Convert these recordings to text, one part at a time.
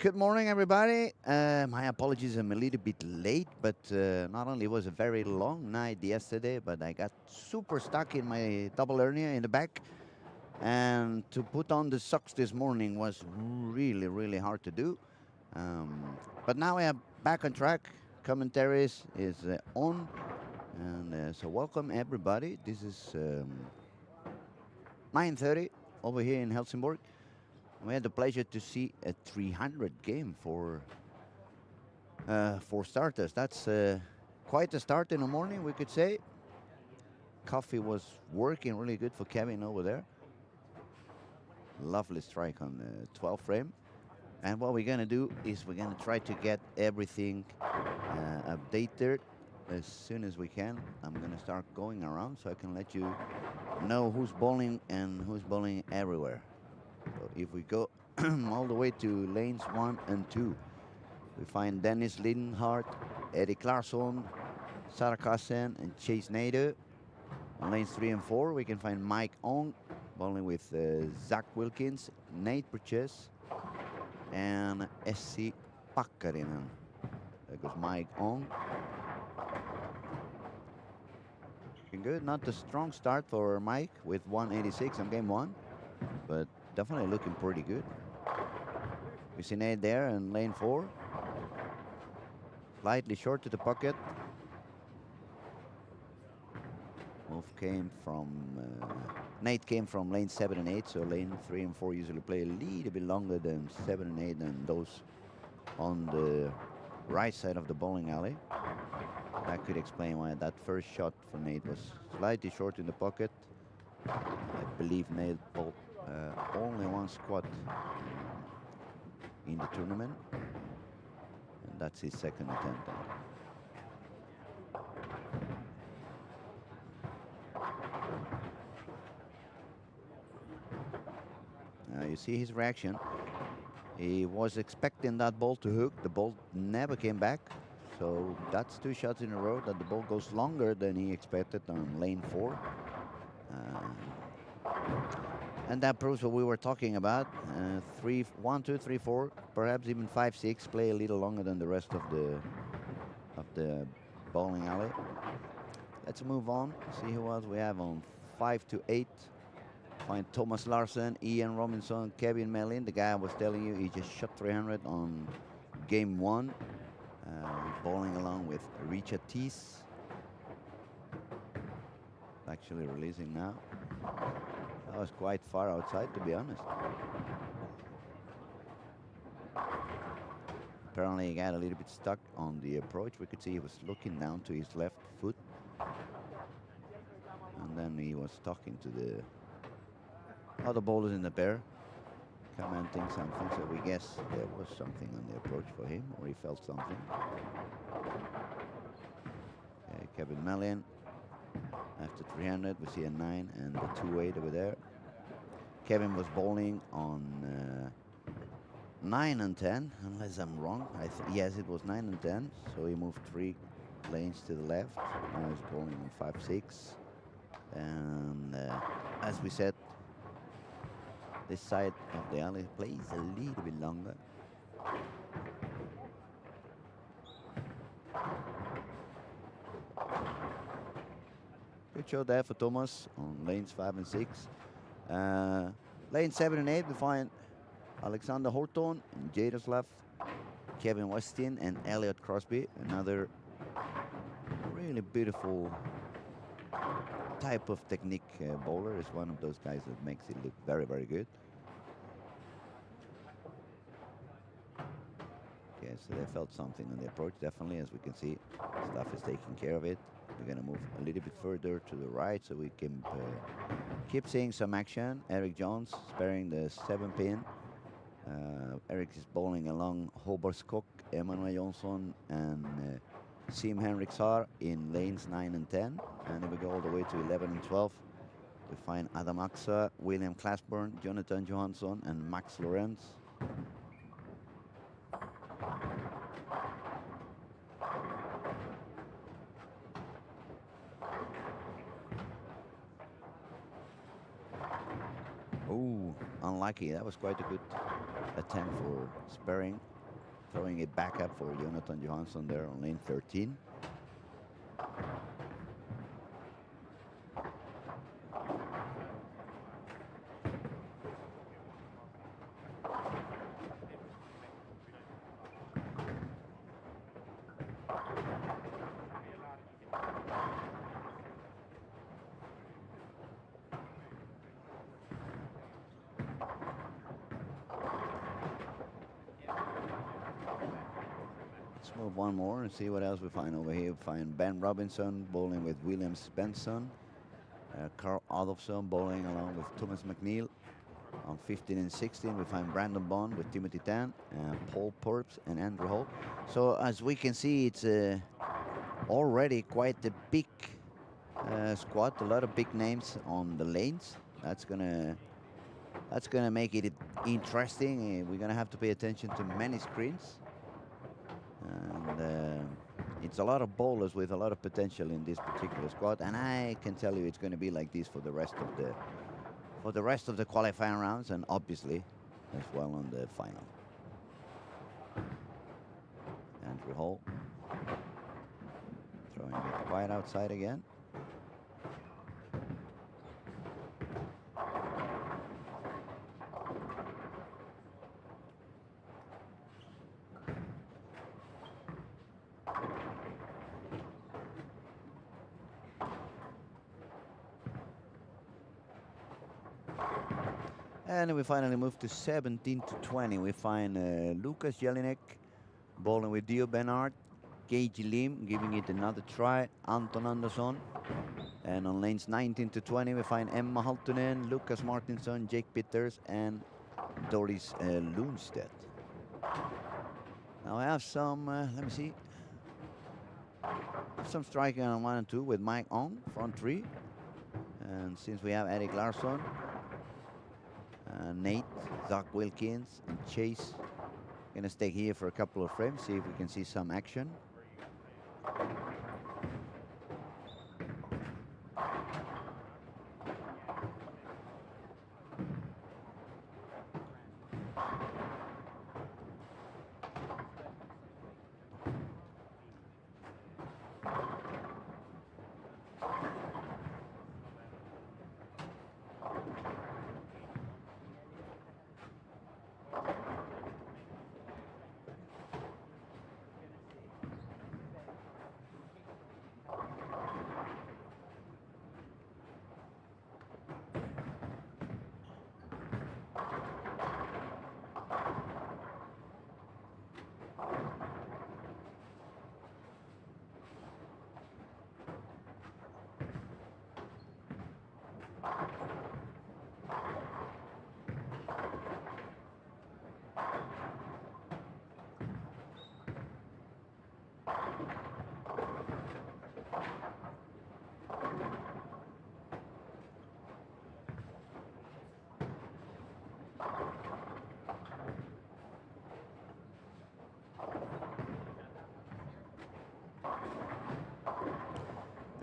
Good morning, everybody. My apologies, I'm a little bit late, but not only was a very long night yesterday, but I got super stuck in my double hernia in the back, and to put on the socks this morning was really, really hard to do. But now we are back on track. Commentaries is on, and so welcome everybody. This is 9:30 over here in Helsingborg. We had the pleasure to see a 300 game for starters. That's quite a start in the morning, we could say. Coffee was working really good for Kevin over there. Lovely strike on the 12 frame. And what we're going to do is we're going to try to get everything updated as soon as we can. I'm going to start going around so I can let you know who's bowling and who's bowling everywhere. So if we go all the way to lanes 1 and 2, we find Dennis Lidenhart, Eddie Claesson, Sarah Kassen, and Chase Nader. On lanes 3 and 4, we can find Mike Ong, bowling with Zach Wilkins, Nate Purchase, and Essi Pakkarinen. There goes Mike Ong. Looking good. Not a strong start for Mike with 186 on game 1, but definitely looking pretty good. We see Nate there in lane 4. Slightly short to the pocket. Nate came from lane 7 and 8, so lane 3 and 4 usually play a little bit longer than 7 and 8 and those on the right side of the bowling alley. That could explain why that first shot for Nate was slightly short in the pocket. I believe Nate bowled only one squat in the tournament, and that's his second attempt. You see his reaction. He was expecting that ball to hook. The ball never came back. So that's 2 shots in a row that the ball goes longer than he expected on lane 4. And that proves what we were talking about. 1, 2, 3, 4, perhaps even 5, 6 play a little longer than the rest of the bowling alley. Let's move on. See who else we have on 5 to 8. Find Thomas Larsen, Ian Robinson, Kevin Mellin. The guy I was telling you, he just shot 300 on game 1. Bowling along with Richard Teese. Actually releasing now. That was quite far outside, to be honest. Apparently he got a little bit stuck on the approach. We could see he was looking down to his left foot. And then he was talking to the other bowlers in the pair, commenting something. So we guess there was something on the approach for him, or he felt something. Okay, Kevin Mellin. After 300, we see a 9 and a 2-8 over there. Kevin was bowling on 9 and 10, unless I'm wrong. Yes, it was 9 and 10, so he moved 3 lanes to the left. Now he's bowling on 5-6. And as we said, this side of the alley plays a little bit longer. Good shot there for Thomas on lanes 5 and 6. Lane 7 and 8, we find Alexander Horton and Jaroslav, Kevin Westin, and Elliot Crosby. Another really beautiful type of technique bowler. Is one of those guys that makes it look very, very good. Okay, so they felt something on the approach, definitely. As we can see, Staff is taking care of it. We're going to move a little bit further to the right so we can keep seeing some action. Eric Jones sparing the 7-pin. Eric is bowling along Hobart Skok, Emmanuel Johnson, and Sim Henriksar in lanes 9 and 10. And then we go all the way to 11 and 12. We find Adam Axa, William Clasburn, Jonathan Johansson, and Max Lorenz. Oh, unlucky. That was quite a good attempt for sparing throwing it back up for Jonathan Johansson there on lane 13. Let's move one more and see what else we find over here. We find Ben Robinson bowling with William Svensson. Carl Adolfsson bowling along with Thomas McNeil. On 15 and 16, we find Brandon Bond with Timothy Tan, Paul Purps, and Andrew Holt. So as we can see, it's already quite a big squad. A lot of big names on the lanes. That's gonna make it interesting. We're gonna have to pay attention to many screens. And it's a lot of bowlers with a lot of potential in this particular squad, and I can tell you it's going to be like this for the rest of the qualifying rounds, and obviously as well on the final. Andrew Hall throwing it quite outside again. And we finally move to 17 to 20. We find Lucas Jelinek bowling with Dio Bernard, Gage Lim giving it another try, Anton Andersson. And on lanes 19 to 20, we find Emma Haltunen, Lucas Martinsson, Jake Peters, and Doris Lundstedt. Now I have some, let me see, some striking on 1 and 2 with Mike on, front 3. And since we have Eric Larsson, Nate, Zach Wilkins, and Chase gonna stay here for a couple of frames, see if we can see some action.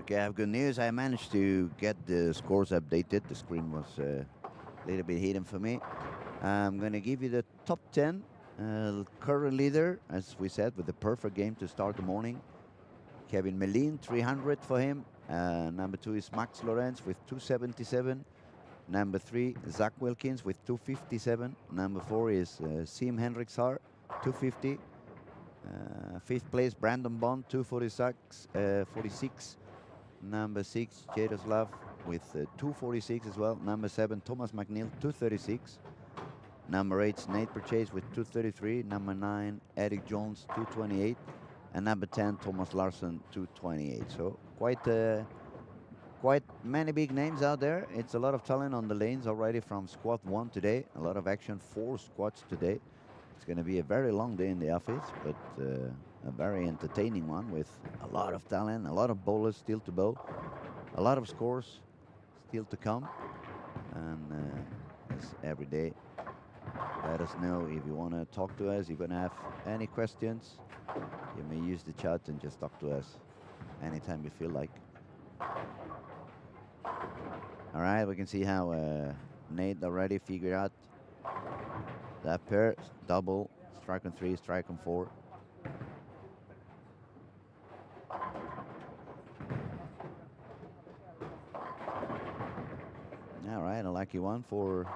Okay, I have good news. I managed to get the scores updated. The screen was a little bit hidden for me. I'm going to give you the top 10. Current leader, as we said, with the perfect game to start the morning. Kevin Melin, 300 for him. Number 2 is Max Lorenz with 277. Number 3, Zach Wilkins with 257. Number 4 is Sim Henriksar, 250. Fifth place, Brandon Bond, 246. Number 6, Jaroslav with 246 as well. Number 7, Thomas McNeil, 236. Number 8, Nate Purchase with 233. Number 9, Eric Jones, 228. And number 10, Thomas Larsson, 228. So quite many big names out there. It's a lot of talent on the lanes already from squad 1 today. A lot of action, 4 squads today. It's going to be a very long day in the office, but a very entertaining one with a lot of talent, a lot of bowlers still to bowl, a lot of scores still to come. And as every day, let us know if you want to talk to us, if you're going to have any questions. You may use the chat and just talk to us anytime you feel like. All right, we can see how Nate already figured out that pair, double strike on 3, strike on 4. All right, a lucky one for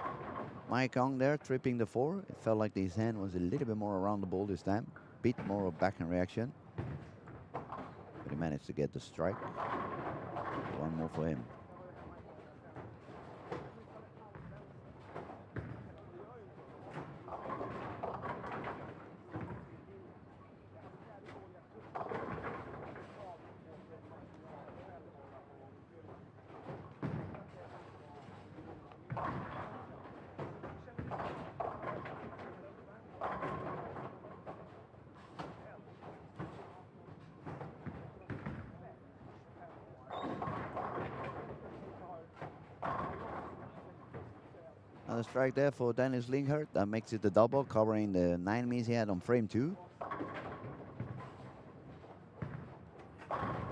Mike Ong there, tripping the 4. It felt like his hand was a little bit more around the ball this time. Bit more of backhand reaction. But he managed to get the strike. One more for him. Another strike there for Dennis Linghart. That makes it the double, covering the 9 miss he had on frame 2.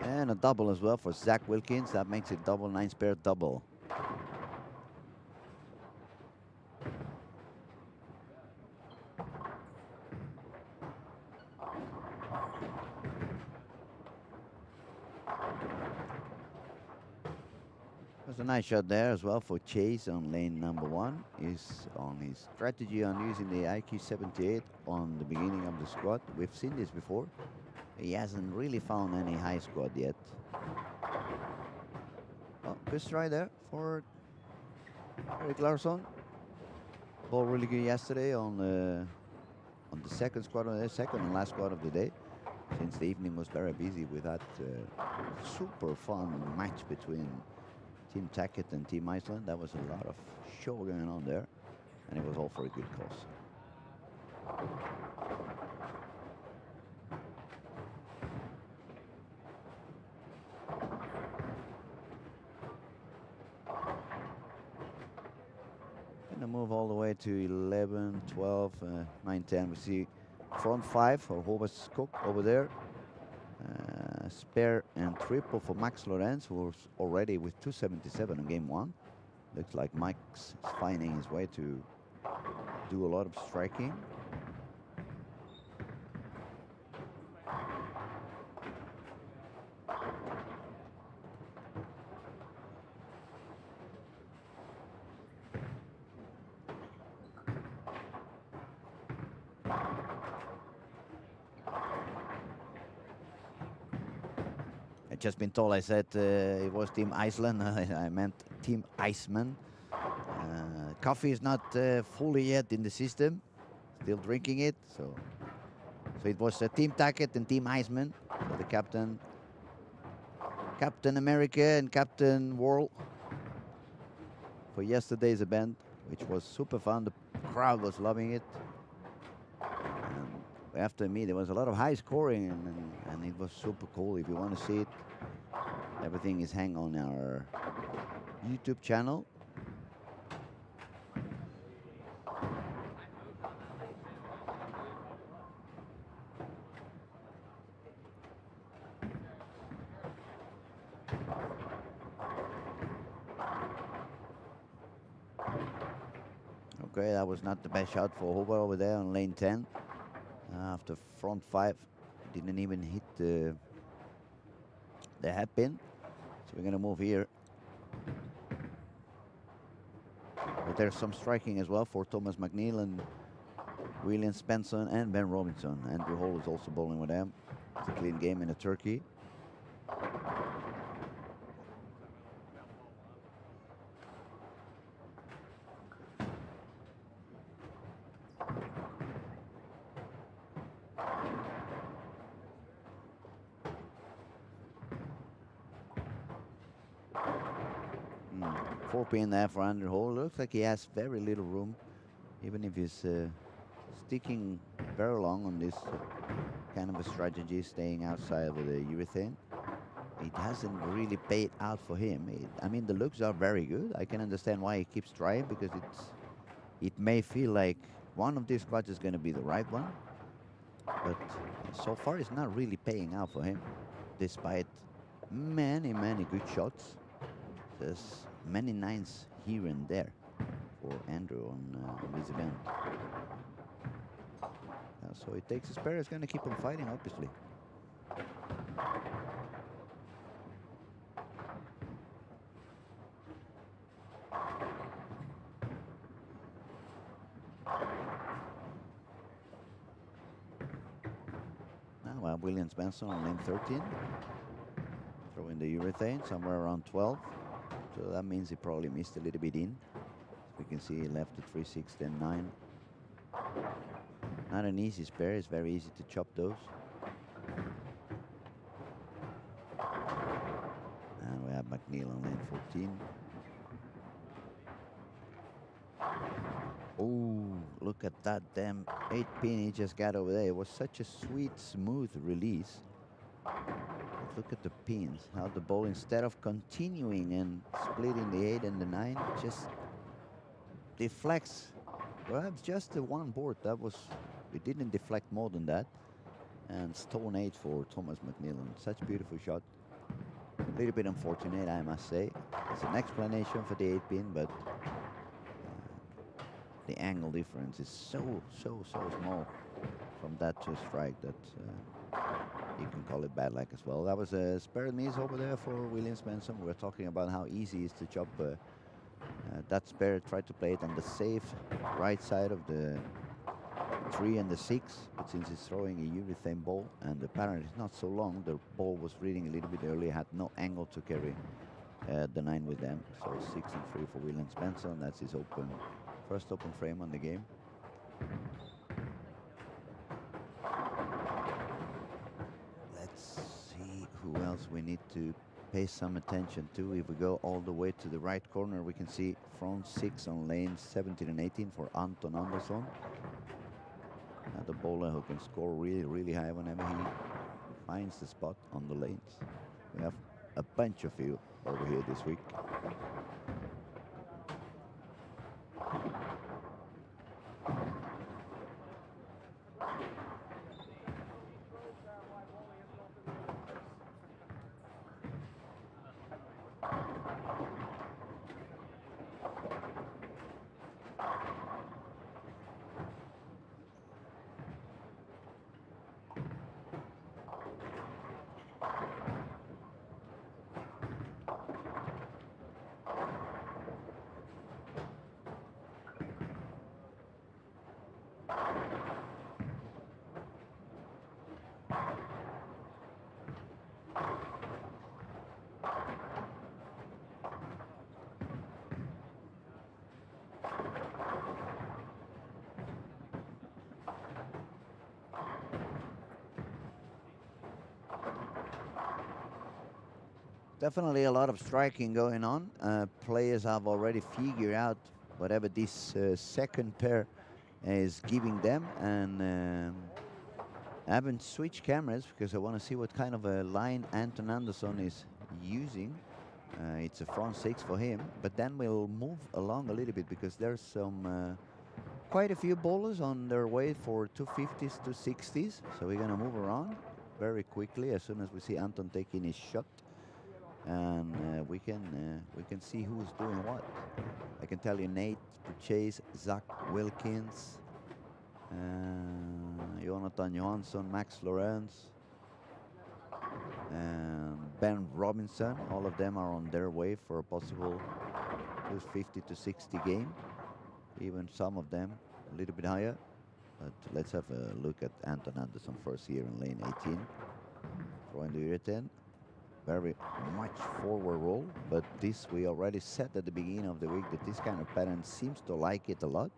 And a double as well for Zach Wilkins. That makes it double 9 spare double. There's a nice shot there as well for Chase on lane number 1. He's on his strategy on using the IQ 78 on the beginning of the squad. We've seen this before. He hasn't really found any high squad yet. Oh, good try there for Eric Larsson. Ball really good yesterday on the second squad, second and last squad of the day. Since the evening was very busy with that super fun match between Team Tackett and Team Iceland. That was a lot of show going on there, and it was all for a good cause. Gonna move all the way to 11, 12, 9, 10. We see front 5 for Hobart Cook over there. Spare and triple for Max Lorenz, who was already with 277 in game 1. Looks like Max is finding his way to do a lot of striking. Just been told I said it was Team Iceland. I meant Team Iceman. Coffee is not fully yet in the system. Still drinking it. So it was Team Tackett and Team Iceman. So the Captain America and Captain World for yesterday's event, which was super fun. The crowd was loving it. After me, there was a lot of high scoring, and it was super cool. If you want to see it, everything is hang on our YouTube channel. Okay, that was not the best shot for Hobart over there on lane 10. After front 5, didn't even hit the hairpin. So we're going to move here. But there's some striking as well for Thomas McNeil and William Spencer and Ben Robinson. Andrew Hall is also bowling with them. It's a clean game in a turkey. Pin there for Andrew Hall. Looks like he has very little room, even if he's sticking very long on this kind of a strategy, staying outside with the urethane. It hasn't really paid out for him. I mean, the looks are very good. I can understand why he keeps trying, because it may feel like one of these squads is going to be the right one, but so far it's not really paying out for him, despite many good shots. There's many 9s here and there for Andrew on this event. So it takes a spare. It's going to keep on fighting, obviously. Now Williams Benson on lane 13. Throwing the urethane somewhere around 12. So that means he probably missed a little bit in. We can see he left the 3-6, then 9. Not an easy spare. It's very easy to chop those. And we have McNeil on lane 14. Oh, look at that damn 8-pin he just got over there. It was such a sweet, smooth release. But look at the pins, how the ball, instead of continuing and splitting the 8 and the 9, just deflects. Perhaps just the one board. That was, it didn't deflect more than that. And stone 8 for Thomas McNeil. Such a beautiful shot. A little bit unfortunate, I must say. It's an explanation for the 8-pin, but the angle difference is so small from that to a strike that you can call it bad luck as well. That was a spare miss over there for Williams Benson. We're talking about how easy it is to chop that spare. Tried to play it on the safe right side of the 3 and the 6, but since he's throwing a urethane ball and the pattern is not so long, the ball was reading a little bit early, had no angle to carry the 9 with them. So 6 and 3 for Williams Benson. That's his first open frame on the game. Let's see who else we need to pay some attention to. If we go all the way to the right corner, we can see front 6 on lanes 17 and 18 for Anton Andersson. The bowler who can score really high whenever he finds the spot on the lanes. We have a bunch of you over here this week. Definitely a lot of striking going on. Players have already figured out whatever this second pair is giving them, and I haven't switched cameras because I want to see what kind of a line Anton Andersson is using. It's a front 6 for him, but then we'll move along a little bit because there's some quite a few bowlers on their way for 250s, 260s. So we're going to move around very quickly as soon as we see Anton taking his shot. And we can see who's doing what. I can tell you Nate Chase, Zach Wilkins, Jonathan Johansson, Max Lorenz, and Ben Robinson. All of them are on their way for a possible 250 to 60 game. Even some of them a little bit higher. But let's have a look at Anton Andersson first here in lane 18. Throwing the urethane. Very much forward roll, but this we already said at the beginning of the week that this kind of pattern seems to like it a lot.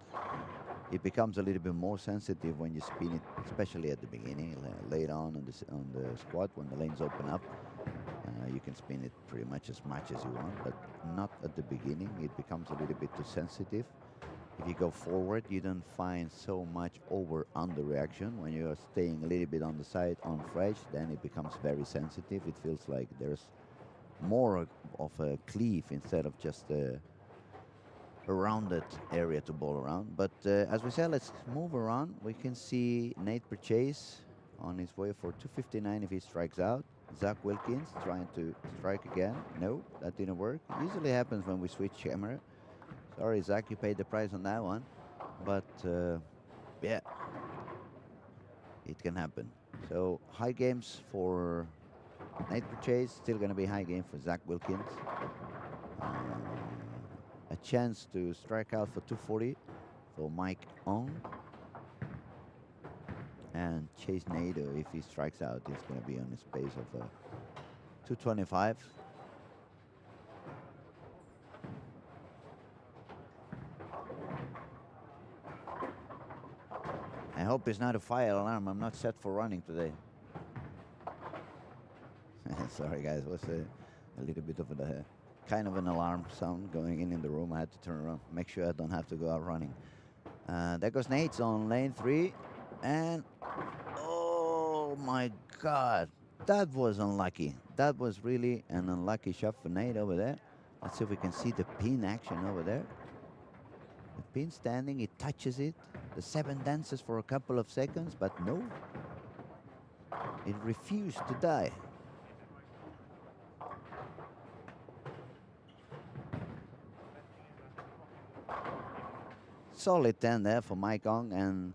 It becomes a little bit more sensitive when you spin it, especially at the beginning. Later on the squat, when the lanes open up, you can spin it pretty much as you want, but not at the beginning. It becomes a little bit too sensitive. If you go forward, you don't find so much over-under reaction. When you're staying a little bit on the side on fresh, then it becomes very sensitive. It feels like there's more of a cleave instead of just a rounded area to bowl around. But as we said, let's move around. We can see Nate Purchase on his way for 259 if he strikes out. Zach Wilkins trying to strike again. No, that didn't work. It usually happens when we switch camera. Sorry, Zach, you paid the price on that one. But, yeah. it can happen. So high games for Nate Chase, still going to be high game for Zach Wilkins. A chance to strike out for 240 for Mike Ong. And Chase Nader, if he strikes out, is going to be on a space of 225. I hope it's not a fire alarm. I'm not set for running today. Sorry, guys. It was a little bit of a kind of an alarm sound going in the room. I had to turn around, make sure I don't have to go out running. There goes Nate's on lane 3. And, oh, my God. That was unlucky. That was really an unlucky shot for Nate over there. Let's see if we can see the pin action over there. The pin standing, it touches it. The 7 dances for a couple of seconds, but no. It refused to die. Solid 10 there for Mike Ong, and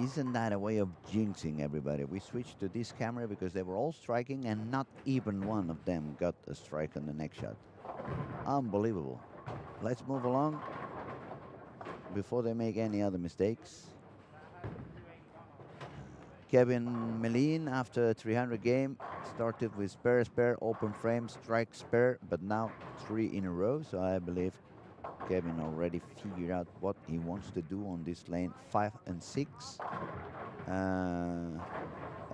isn't that a way of jinxing everybody? We switched to this camera because they were all striking and not even one of them got a strike on the next shot. Unbelievable. Let's move along before they make any other mistakes. Kevin Meline, after a 300 game, started with spare, open frame, strike, spare, but now 3 in a row. So I believe Kevin already figured out what he wants to do on this lane 5 and 6.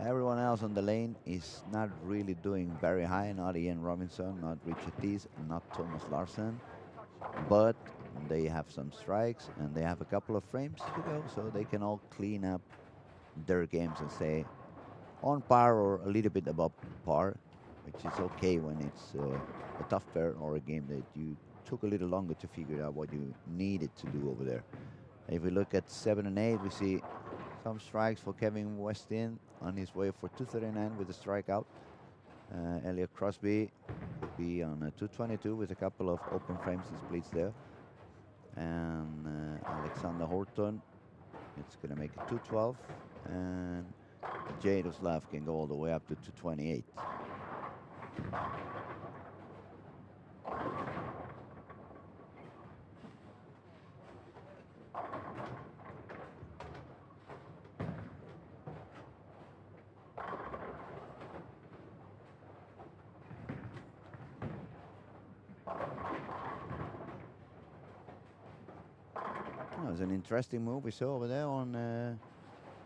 Everyone else on the lane is not really doing very high. Not Ian Robinson, not Richard Tees, not Thomas Larsen. But they have some strikes and they have a couple of frames to go, so they can all clean up their games and stay on par or a little bit above par, which is okay when it's a tough pair or a game that you took a little longer to figure out what you needed to do over there. If we look at 7 and 8, we see some strikes for Kevin Westin on his way for 239 with a strikeout. Elliot Crosby could be on a 222 with a couple of open frames and splits there. And Alexander Horton, it's going to make it 212. And Jaroslav can go all the way up to 228. It was an interesting move we saw over there on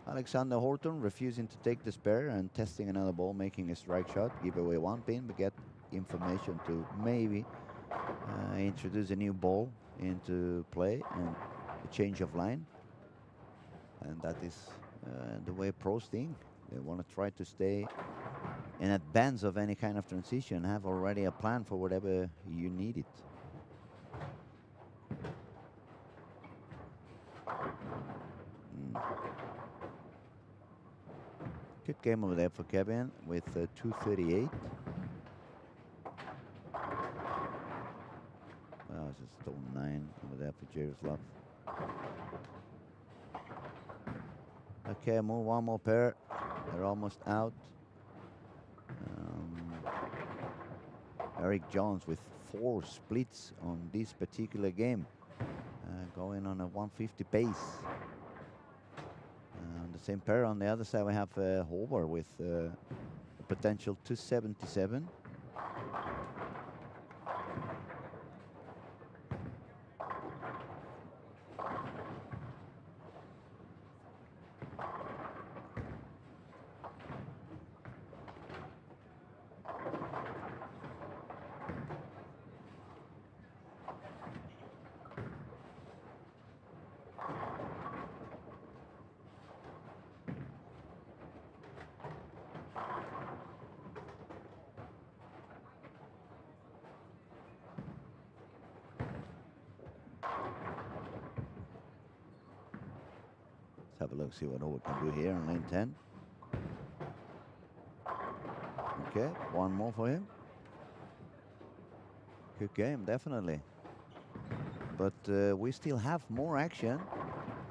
Alexander Horton, refusing to take the spare and testing another ball, making a strike shot, give away 1 pin, but get information to maybe introduce a new ball into play and a change of line. And that is the way pros think. They want to try to stay in advance of any kind of transition, have already a plan for whatever you need it. Good game over there for Kevin with 238. Well, it's a stone 9 over there for Jaroslav. Okay, move 1 more pair. They're almost out. Eric Jones with 4 splits on this particular game, going on a 150 pace. The same pair on the other side, we have Holber with a potential 277. Have a look, see what Holber can do here on lane 10. Okay, 1 more for him. Good game, definitely. But we still have more action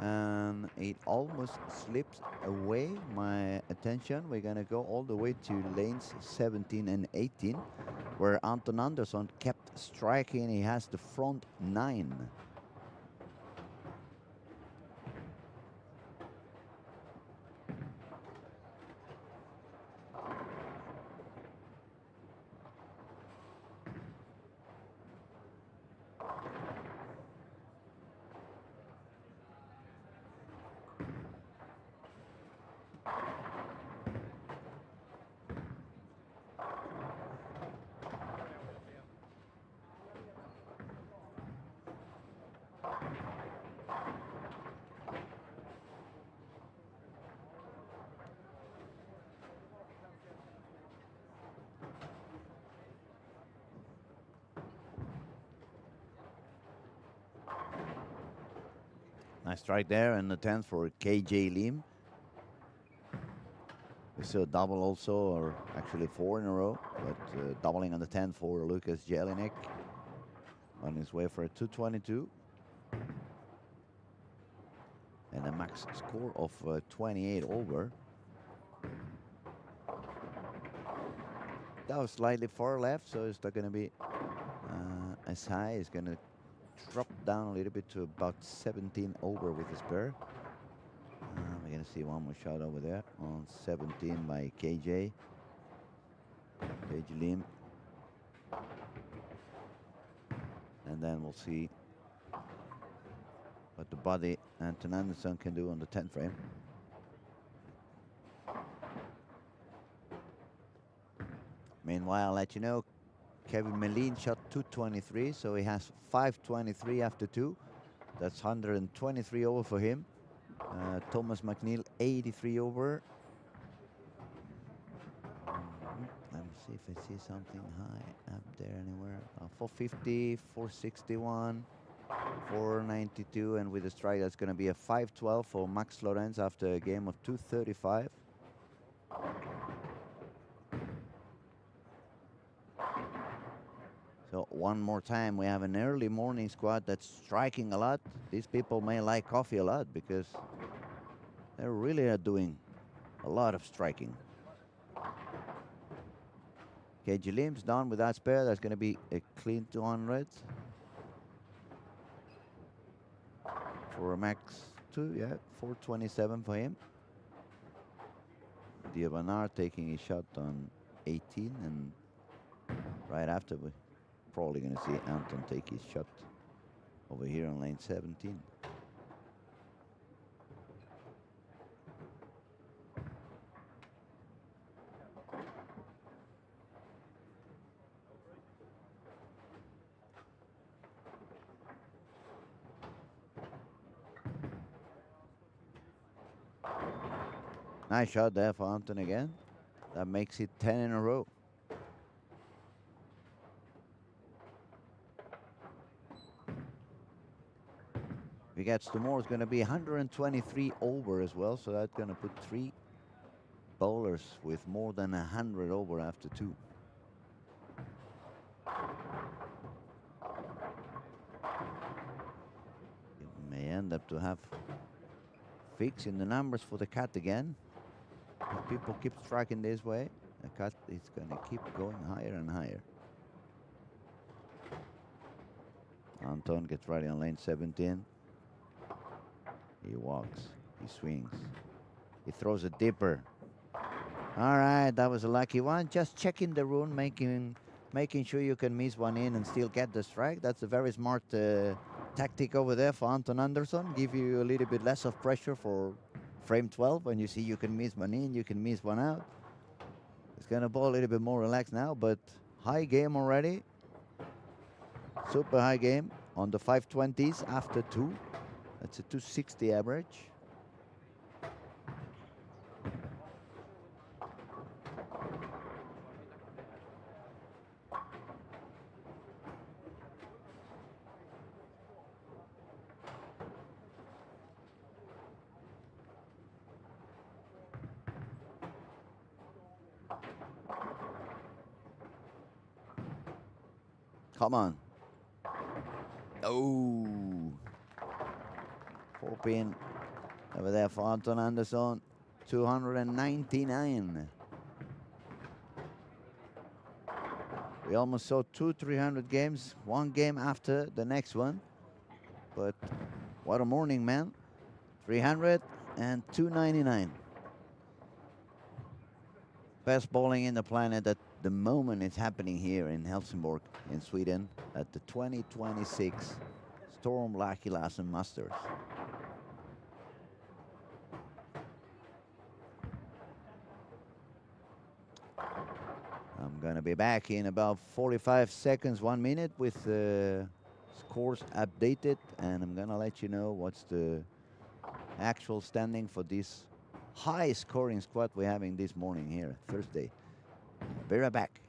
and it almost slips away my attention. We're gonna go all the way to lanes 17 and 18, where Anton Andersson kept striking. He has the front 9. Nice strike there, and the 10th for KJ Lim. We saw a double also, or actually 4 in a row, but doubling on the 10 for Lucas Jelinek on his way for a 222. And a max score of 28 over. That was slightly far left, so it's not going to be as high. It's going to drop down a little bit to about 17 over with his pair. We're going to see one more shot over there on 17 by KJ Lim. And then we'll see what the body Anton Andersson can do on the 10th frame. Meanwhile, I'll let you know, Kevin Melin shot 223, so he has 523 after 2. That's 123 over for him. Thomas McNeil, 83 over. Let me see if I see something high up there anywhere. 450, 461, 492, and with a strike, that's going to be a 512 for Max Lorenz after a game of 235. So one more time, we have an early morning squad that's striking a lot. These people may like coffee a lot because they really are doing a lot of striking. KJ Lim's done with that spare. That's going to be a clean 200. For a max 2, yeah, 427 for him. Diabanar taking a shot on 18, and right after we're probably going to see Anton take his shot over here on lane 17. Nice shot there for Anton again. That makes it 10 in a row. If he gets to more, it's going to be 123 over as well. So that's going to put 3 bowlers with more than 100 over after 2. It may end up to have fix in the numbers for the cat again. If people keep striking this way, the cat is going to keep going higher and higher. Anton gets ready on lane 17. He walks, he swings, he throws a dipper. All right, that was a lucky one. Just checking the rune, making sure you can miss one in and still get the strike. That's a very smart tactic over there for Anton Andersson. Give you a little bit less of pressure for frame 12 when you see you can miss one in, you can miss one out. It's going to bowl a little bit more relaxed now, but high game already. Super high game on the 520s after 2. That's a 260 average. Come on. Oh. 4 pin Over there for Anton Andersson, 299. We almost saw 300 games, one game after the next one. But what a morning, man. 300 and 299. Best bowling in the planet at the moment is happening here in Helsingborg, in Sweden, at the 2026 Storm Lucky Lassen Masters. I'm gonna be back in about 45 seconds, 1 minute, with scores updated, and I'm gonna let you know what's the actual standing for this high scoring squad we're having this morning here, Thursday. Be right back.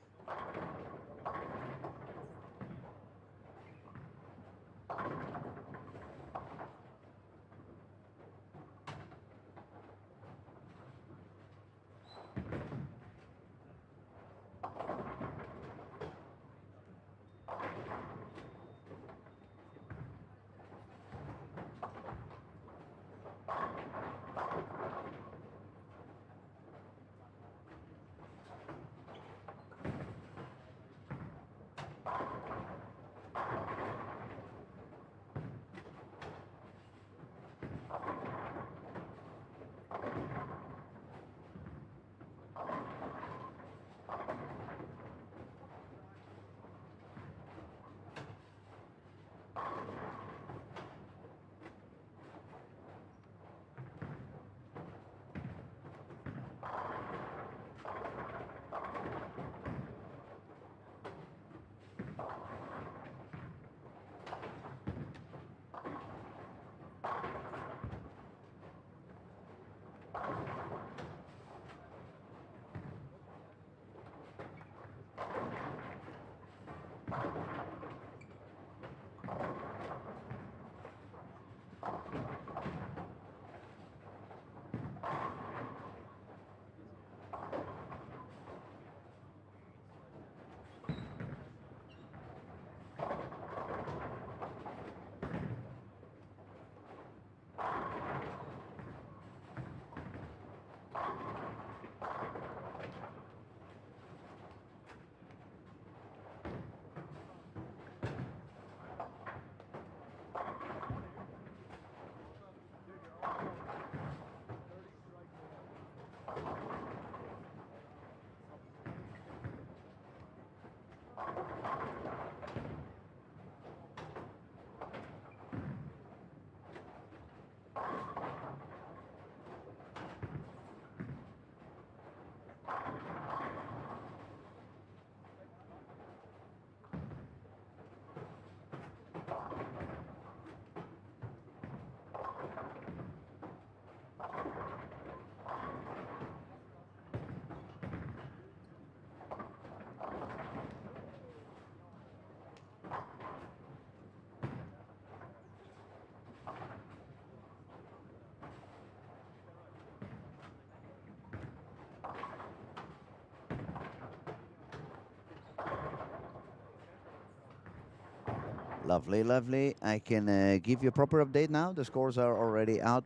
Lovely, lovely. I can give you a proper update now. The scores are already out.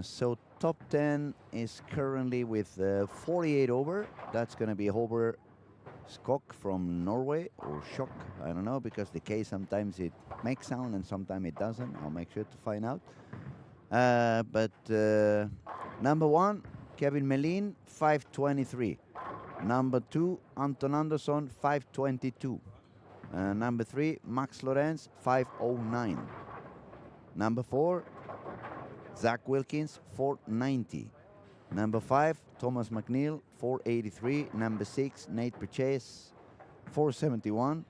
So top 10 is currently with 48 over. That's going to be Håvard Skok from Norway, or Shock, I don't know, because the K sometimes it makes sound and sometimes it doesn't. I'll make sure to find out. But number 1, Kevin Melin, 523. Number 2, Anton Andersson, 522. Number 3, Max Lorenz, 509. Number 4, Zach Wilkins, 490. Number 5, Thomas McNeil, 483. Number 6, Nate Purchase, 471.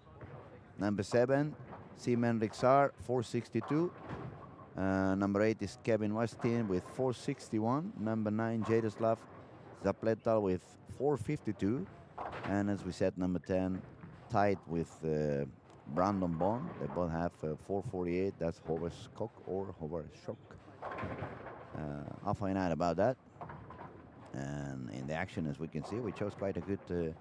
Number 7, Simen Rixar, 462. Number 8 is Kevin Westin with 461. Number 9, Jaroslav Zapletal with 452. And as we said, number 10, tied with Brandon Bond. They both have 448. That's Håvard Skok or Håvard Shock. I'll find out about that. And in the action, as we can see, we chose quite a good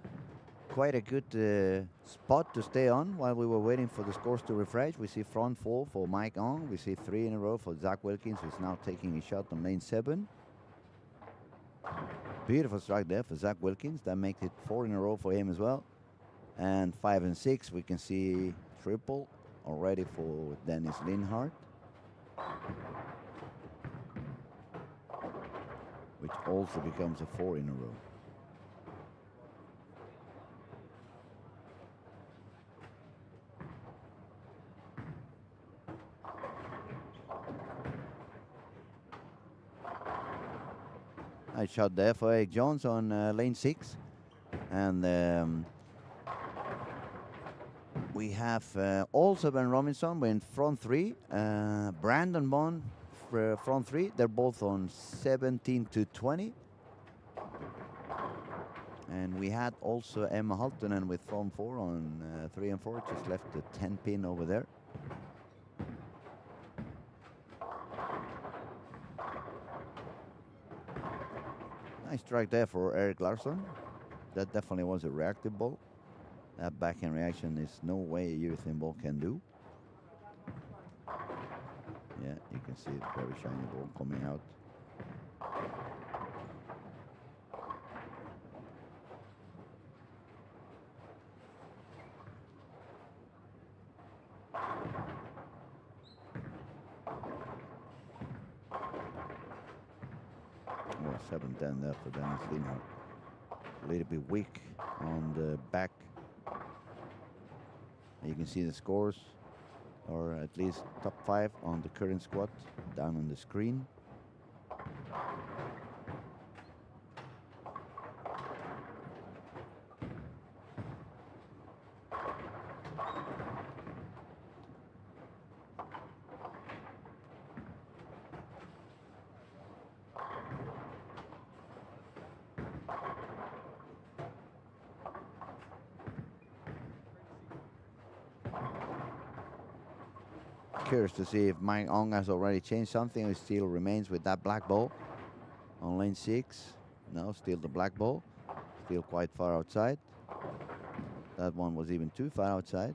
quite a good spot to stay on while we were waiting for the scores to refresh. We see front 4 for Mike Ong. We see 3 in a row for Zach Wilkins, who's now taking a shot on lane 7. Beautiful strike there for Zach Wilkins. That makes it 4 in a row for him as well. And 5 and 6, we can see triple already for Dennis Linhart, which also becomes a 4 in a row. Nice shot there for Eric Jones on lane 6. And we have also Ben Robinson in front 3. Brandon Bond front 3. They're both on 17 to 20. And we had also Emma Haltonen with front 4 on 3 and 4. Just left the 10 pin over there. Nice strike there for Eric Larsson. That definitely was a reactive ball. That backhand reaction is no way a urethane ball can do. Yeah, you can see it, very shiny ball coming out. Well, 7-10 there for Dennis Linhart. A little bit weak on the back. You can see the scores, or at least top 5 on the current squad down on the screen. Curious to see if Mike Ong has already changed something. He still remains with that black ball on lane 6. No, still the black ball. Still quite far outside. That one was even too far outside.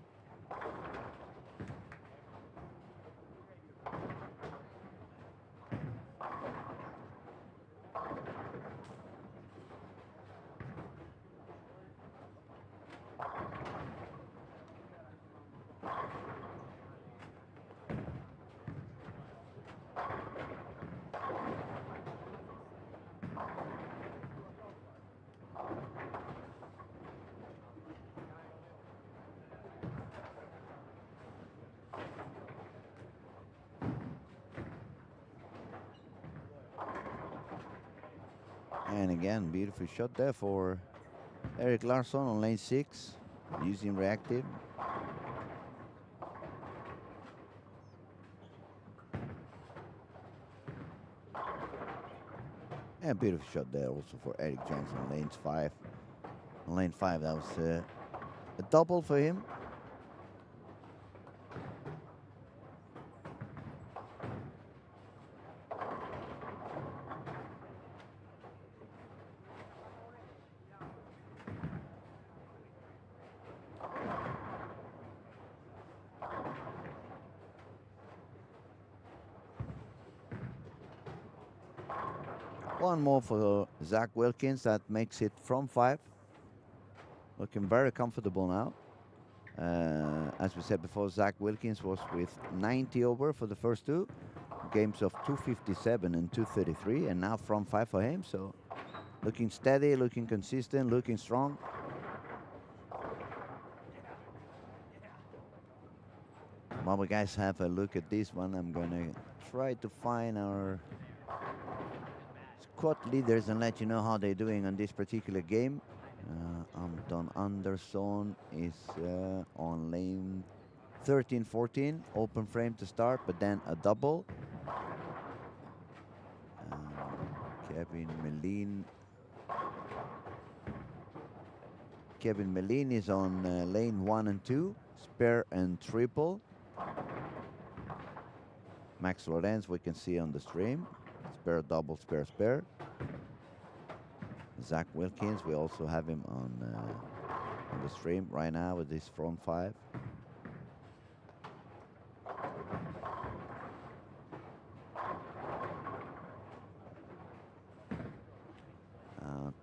And again, beautiful shot there for Eric Larsson on lane 6, using reactive. And beautiful shot there also for Eric Jones on lane 5. On lane 5, that was a double for him. One more for Zach Wilkins. That makes it from 5. Looking very comfortable now. As we said before, Zach Wilkins was with 90 over for the first 2 games of 257 and 233, and now from 5 for him. So looking steady, looking consistent, looking strong. While we guys have a look at this one, I'm gonna try to find our squad leaders and let you know how they're doing on this particular game. Anton Andersson is on lane 13-14, open frame to start, but then a double. Kevin Melin is on lane 1 and 2, spare and triple. Max Lorenz we can see on the stream, spare, double, spare, spare. Zach Wilkins, we also have him on on the stream right now with this front 5.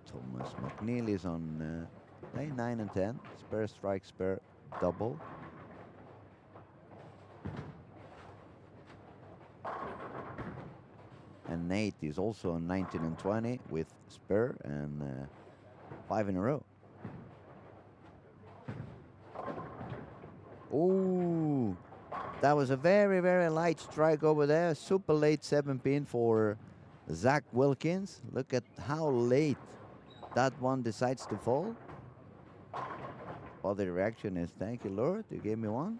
Thomas McNeil is on lane 9 and 10. Spare, strike, spare, double. And Nate is also on 19 and 20 with spare and 5 in a row. Ooh, that was a very, very light strike over there. Super late 7-pin for Zach Wilkins. Look at how late that one decides to fall. Well, the reaction is, thank you, Lord, you gave me one.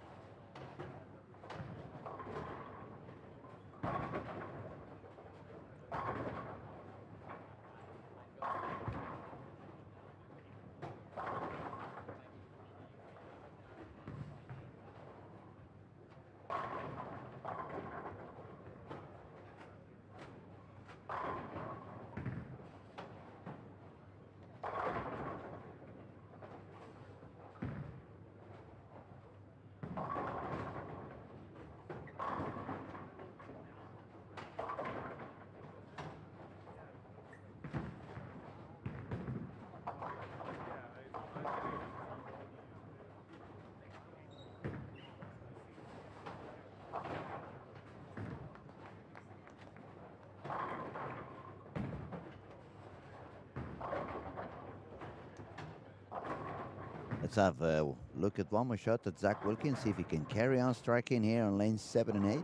Let's have a look at one more shot at Zach Wilkins, see if he can carry on striking here on lanes 7 and 8.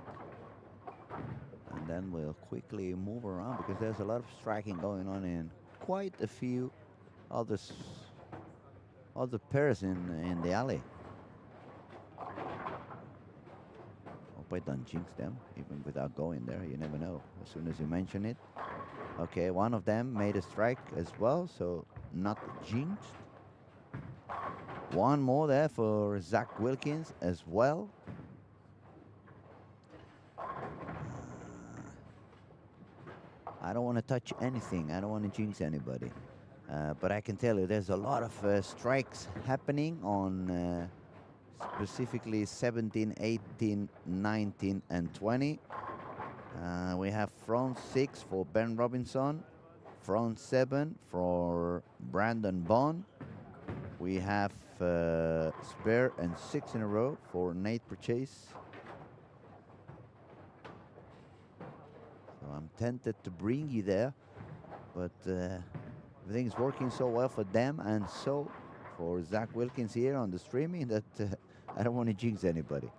And then we'll quickly move around because there's a lot of striking going on in quite a few other pairs in the alley. Hope I don't jinx them, even without going there. You never know as soon as you mention it. Okay, one of them made a strike as well, so not jinxed. One more there for Zach Wilkins as well. I don't want to touch anything. I don't want to jinx anybody. But I can tell you there's a lot of strikes happening on specifically 17, 18, 19, and 20. We have front 6 for Ben Robinson. Front 7 for Brandon Bond. We have spare and 6 in a row for Nate Purchase. So I'm tempted to bring you there, but everything's working so well for them and so for Zach Wilkins here on the streaming that I don't want to jinx anybody.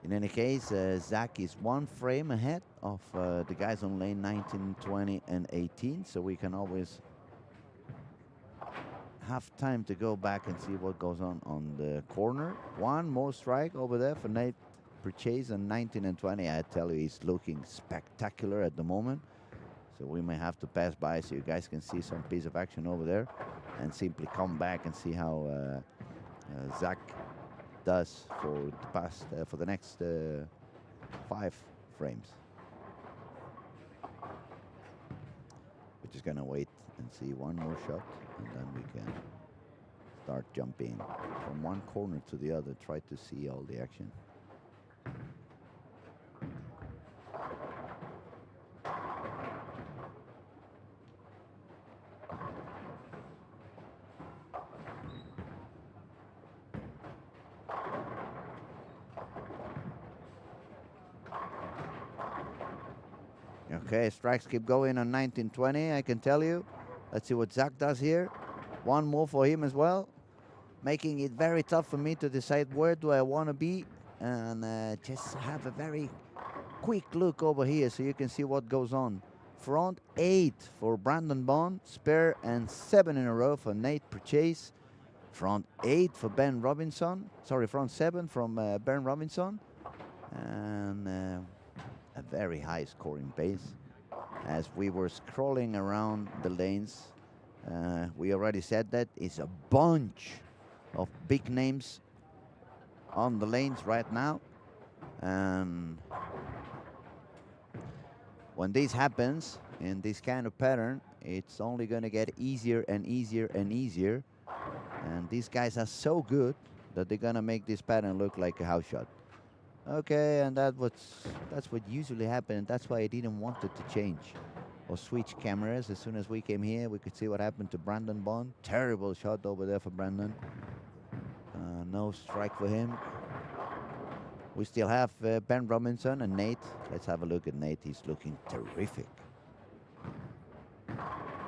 In any case, Zach is 1 frame ahead of the guys on lane 19, 20, and 18, so we can always have time to go back and see what goes on the corner. One more strike over there for Nate Purchase on 19 and 20. I tell you, he's looking spectacular at the moment, so we may have to pass by so you guys can see some piece of action over there and simply come back and see how Zach does for the past for the next 5 frames. We're just gonna wait and see one more shot, and then we can start jumping from one corner to the other, try to see all the action. Okay, strikes keep going on 1920, I can tell you. Let's see what Zach does here. One more for him as well, making it very tough for me to decide where do I want to be, and just have a very quick look over here so you can see what goes on. Front 8 for Brandon Bond, spare and 7 in a row for Nate Purchase. Front 8 for Ben Robinson, sorry, front 7 from Ben Robinson, and a very high scoring pace. As we were scrolling around the lanes, we already said that it's a bunch of big names on the lanes right now, and when this happens in this kind of pattern, it's only going to get easier and easier and easier. And these guys are so good that they're going to make this pattern look like a house shot. Okay, and that's what usually happens. And that's why I didn't want it to change or switch cameras. As soon as we came here, we could see what happened to Brandon Bond. Terrible shot over there for Brandon. No strike for him. We still have Ben Robinson and Nate. Let's have a look at Nate. He's looking terrific.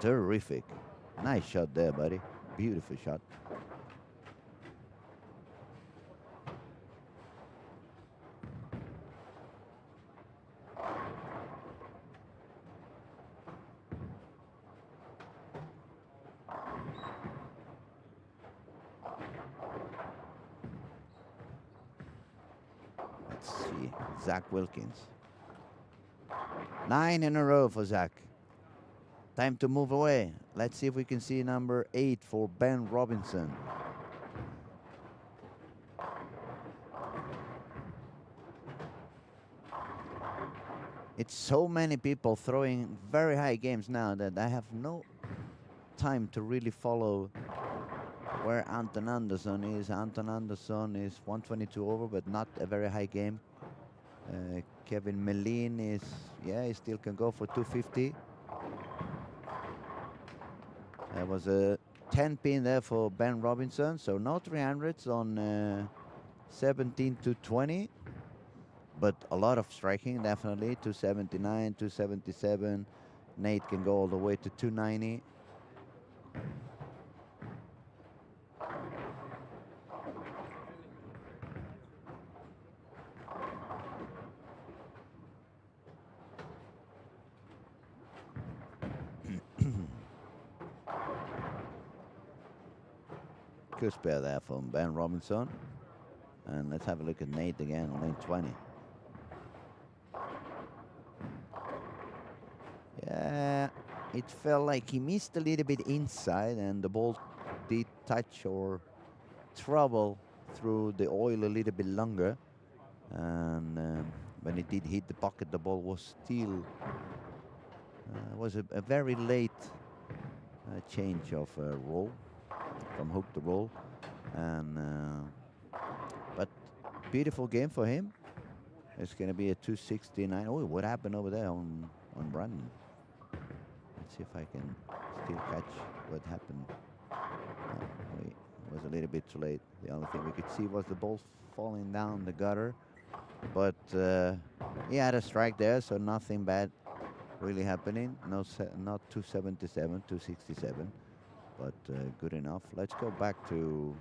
Terrific. Nice shot there, buddy. Beautiful shot. Let's see. Zach Wilkins. 9 in a row for Zach. Time to move away. Let's see if we can see number 8 for Ben Robinson. It's so many people throwing very high games now that I have no time to really follow where Anton Anderson is. Anton Anderson is 122 over, but not a very high game. Kevin Melin is, yeah, he still can go for 250. There was a 10 pin there for Ben Robinson, so no 300s on 17 to 20, but a lot of striking, definitely. 279, 277. Nate can go all the way to 290. Good spare there from Ben Robinson. And let's have a look at Nate again on lane 20. Yeah, it felt like he missed a little bit inside and the ball did touch or trouble through the oil a little bit longer. And when it did hit the pocket, the ball was still, was a very late change of roll. From hook to roll, and but beautiful game for him. It's going to be a 269. Oh, what happened over there on Brandon? Let's see if I can still catch what happened. Wait, it was a little bit too late. The only thing we could see was the ball falling down the gutter, but he had a strike there, so nothing bad really happening. No, not 277, 267. But good enough. Let's go back to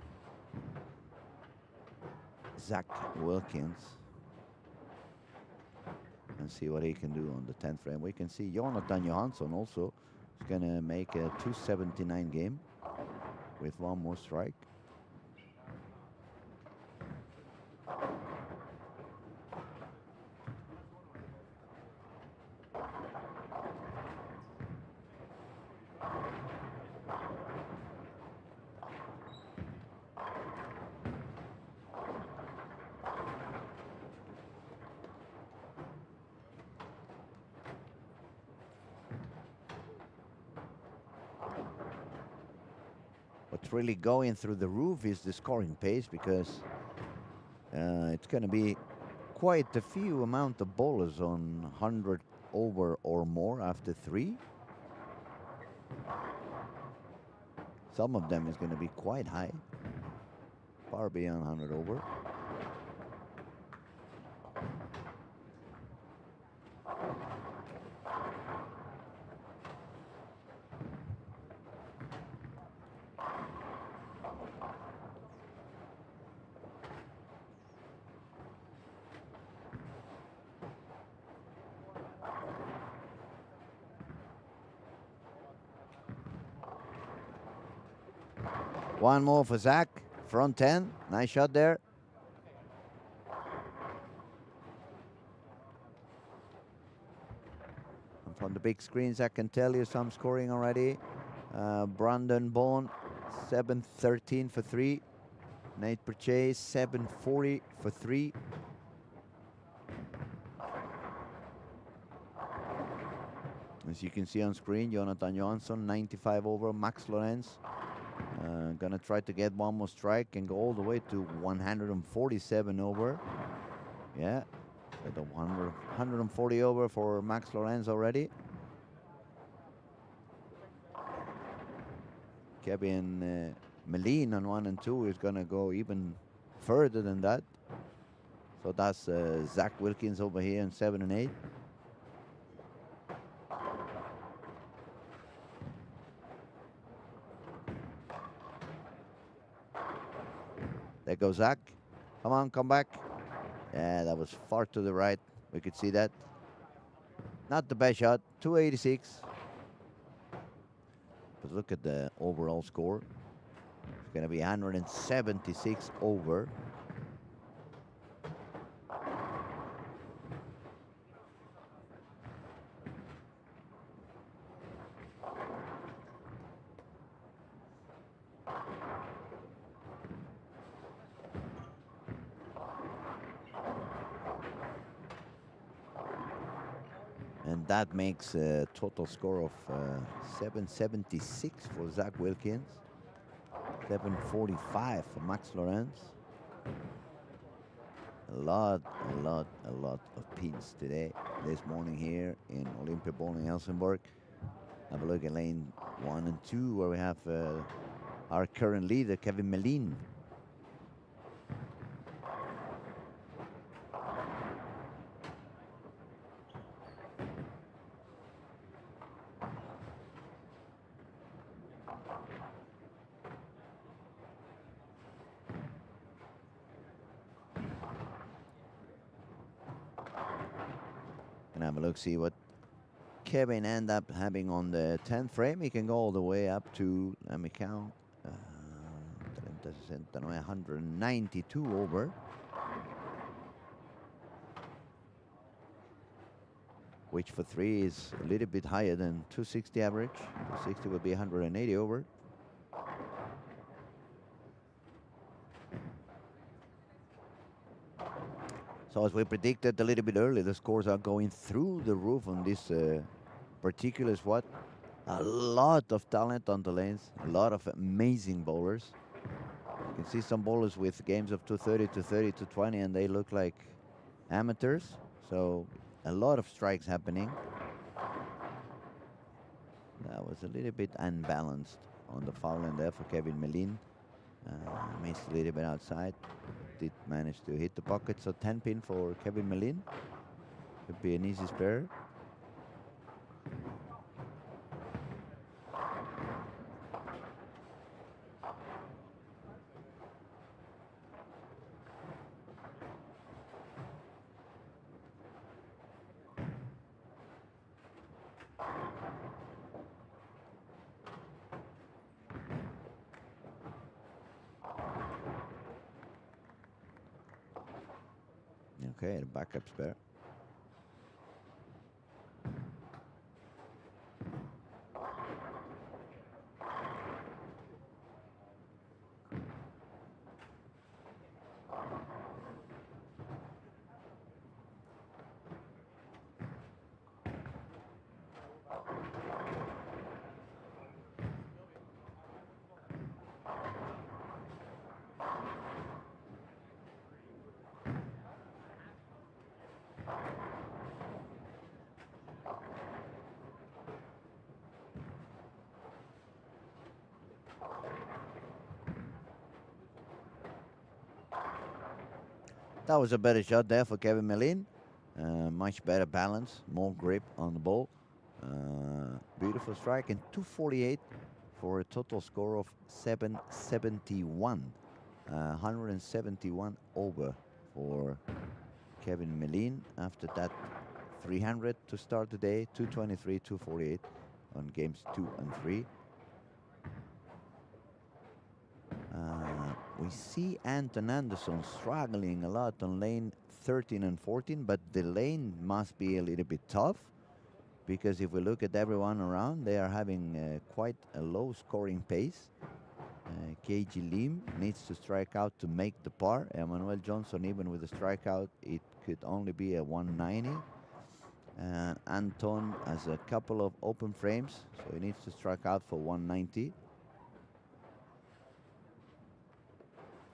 Zach Wilkins and see what he can do on the 10th frame. We can see Jonathan Johansson also is going to make a 279 game with one more strike. What's really going through the roof is the scoring pace, because it's going to be quite a few amount of bowlers on 100 over or more after 3. Some of them is going to be quite high, far beyond 100 over. One more for Zach, front 10. Nice shot there. And from the big screens, I can tell you some scoring already. Brandon Bone, 713 for 3. Nate Purchase, 740 for 3. As you can see on screen, Jonathan Johansson, 95 over. Max Lorenz gonna try to get one more strike and go all the way to 147 over. Yeah, at the 140 over for Max Lorenz already. Kevin Melin on 1 and 2 is gonna go even further than that. So that's Zach Wilkins over here in 7 and 8. There goes Zach. Come on, come back. Yeah, that was far to the right. We could see that. Not the best shot, 286. But look at the overall score. It's going to be 176 over. And that makes a total score of 776 for Zach Wilkins, 745 for Max Lorenz. A lot of pins today, this morning here in Olympia Bowling Helsingborg. Have a look at lane 1 and 2, where we have our current leader, Kevin Melin. And have a look, see what Kevin end up having on the 10th frame. He can go all the way up to, let me count, 192 over. Which for 3 is a little bit higher than 260 average. 260 would be 180 over. So as we predicted a little bit earlier, the scores are going through the roof on this particular spot. A lot of talent on the lanes, a lot of amazing bowlers. You can see some bowlers with games of 230, 230, 220, and they look like amateurs. So a lot of strikes happening. That was a little bit unbalanced on the foul end there for Kevin Melin. Missed a little bit outside. Did manage to hit the pocket. So 10 pin for Kevin Melin. Could be an easy spare. Okay, the backup spare. That was a better shot there for Kevin Melin. Much better balance, more grip on the ball. Beautiful strike, and 248 for a total score of 771. 171 over for Kevin Melin. After that, 300 to start the day, 223, 248 on games 2 and 3. We see Anton Anderson struggling a lot on lane 13 and 14, but the lane must be a little bit tough, because if we look at everyone around, they are having quite a low scoring pace. KG Lim needs to strike out to make the par. Emmanuel Johnson, even with a strikeout, it could only be a 190. And Anton has a couple of open frames, so he needs to strike out for 190.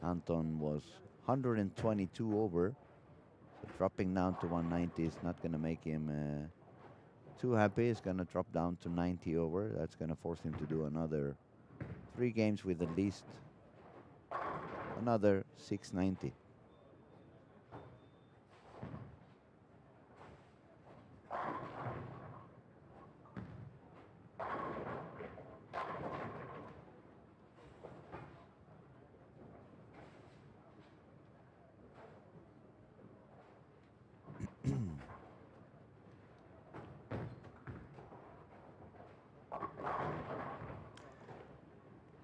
Anton was 122 over, so dropping down to 190 is not going to make him too happy. He's going to drop down to 90 over. That's going to force him to do another 3 games with at least another 690.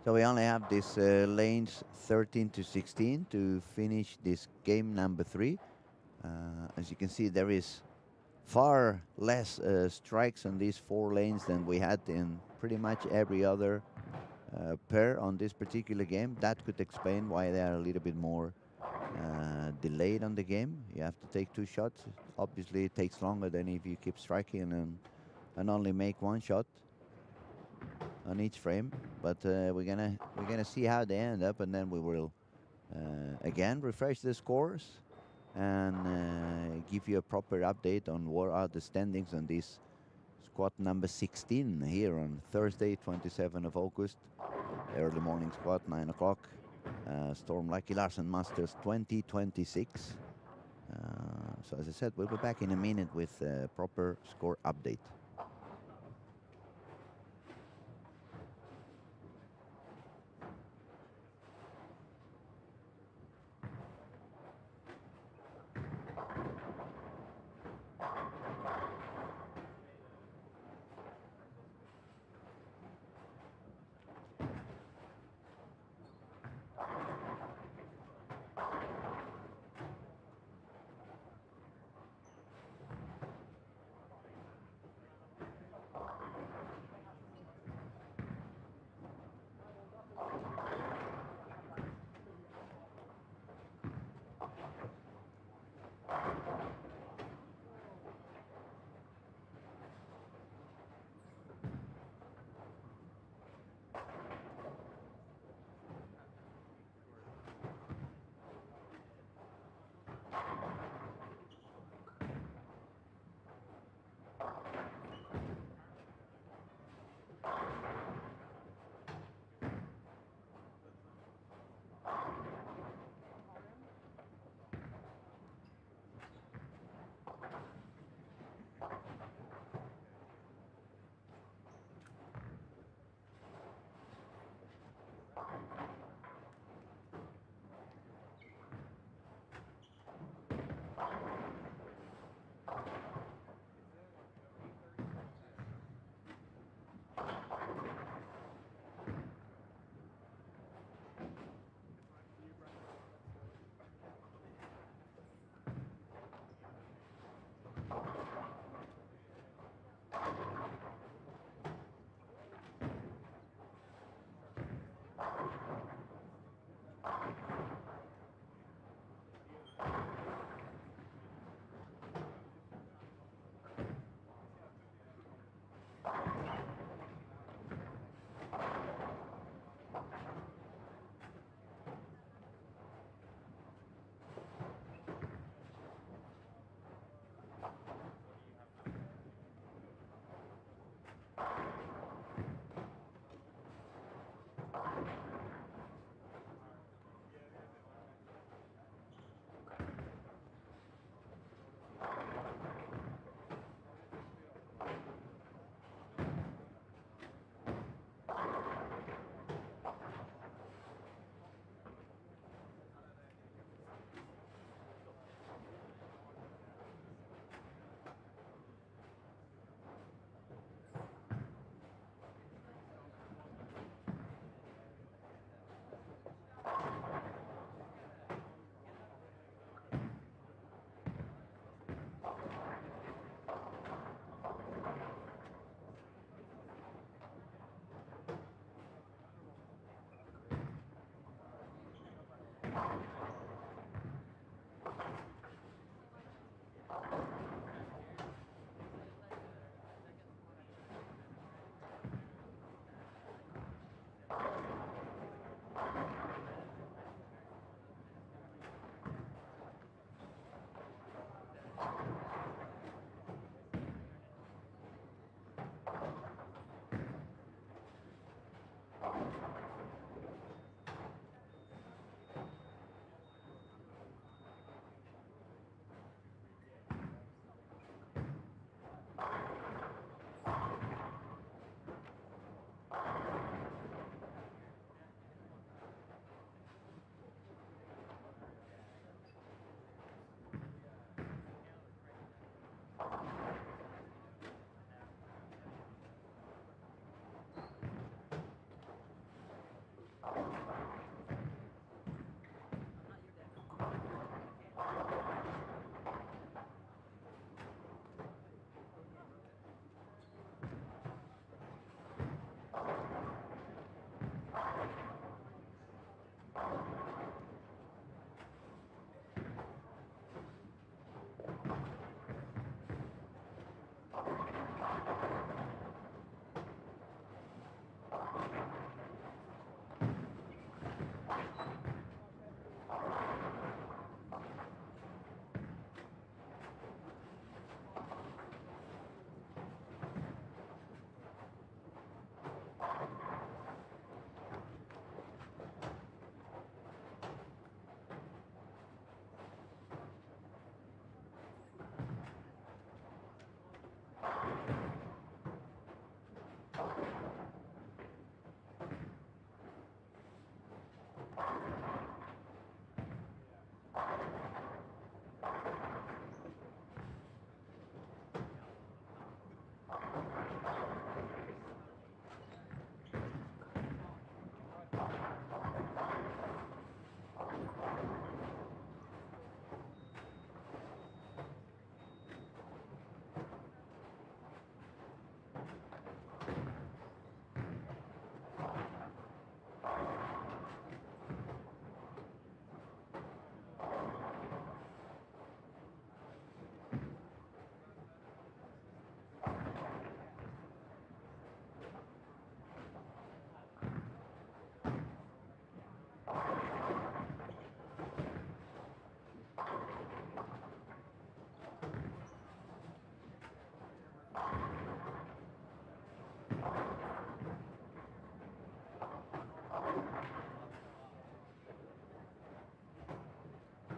So we only have this lanes 13 to 16 to finish this game number 3. As you can see, there is far less strikes on these 4 lanes than we had in pretty much every other pair on this particular game. That could explain why they are a little bit more delayed on the game. You have to take 2 shots. Obviously, it takes longer than if you keep striking and only make 1 shot on each frame. But we're gonna see how they end up, and then we will again refresh the scores and give you a proper update on what are the standings on this squad number 16 here on Thursday, 27th of August. Early morning squad, 9 o'clock. Storm Lucky Larsen Masters 2026. So as I said, we'll be back in a minute with a proper score update.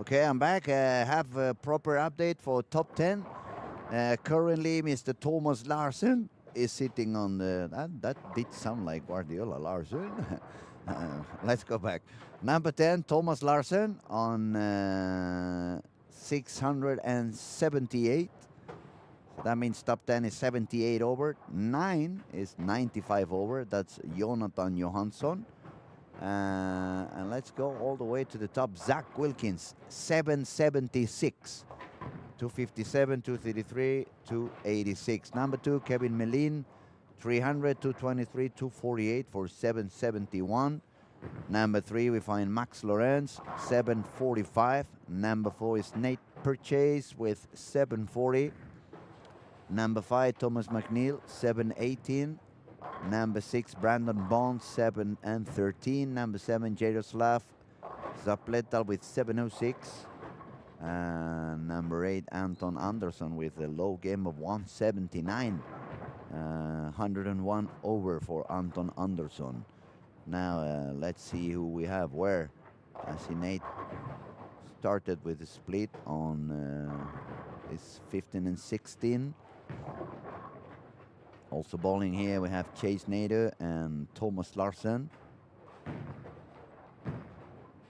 Okay, I'm back. Have a proper update for top 10. Currently, Mr. Thomas Larsen is sitting on the. That did sound like Guardiola Larsen. Let's go back. Number 10, Thomas Larsen on 678. So that means top 10 is 78 over. 9 is 95 over. That's Jonathan Johansson. And let's go all the way to the top. Zach Wilkins, 776. 257, 233, 286. Number 2, Kevin Melin, 300, 223, 248 for 771. Number 3, we find Max Lorenz, 745. Number 4 is Nate Purchase with 740. Number 5, Thomas McNeil, 718. Number 6, Brandon Bond, 7 and 13. Number 7, Jaroslav Zapletal with 706. Number 8, Anton Andersson with a low game of 179. 101 over for Anton Andersson. Now let's see who we have where. I see Nate started with a split on his 15 and 16. Also bowling here we have Chase Nader and Thomas Larsen.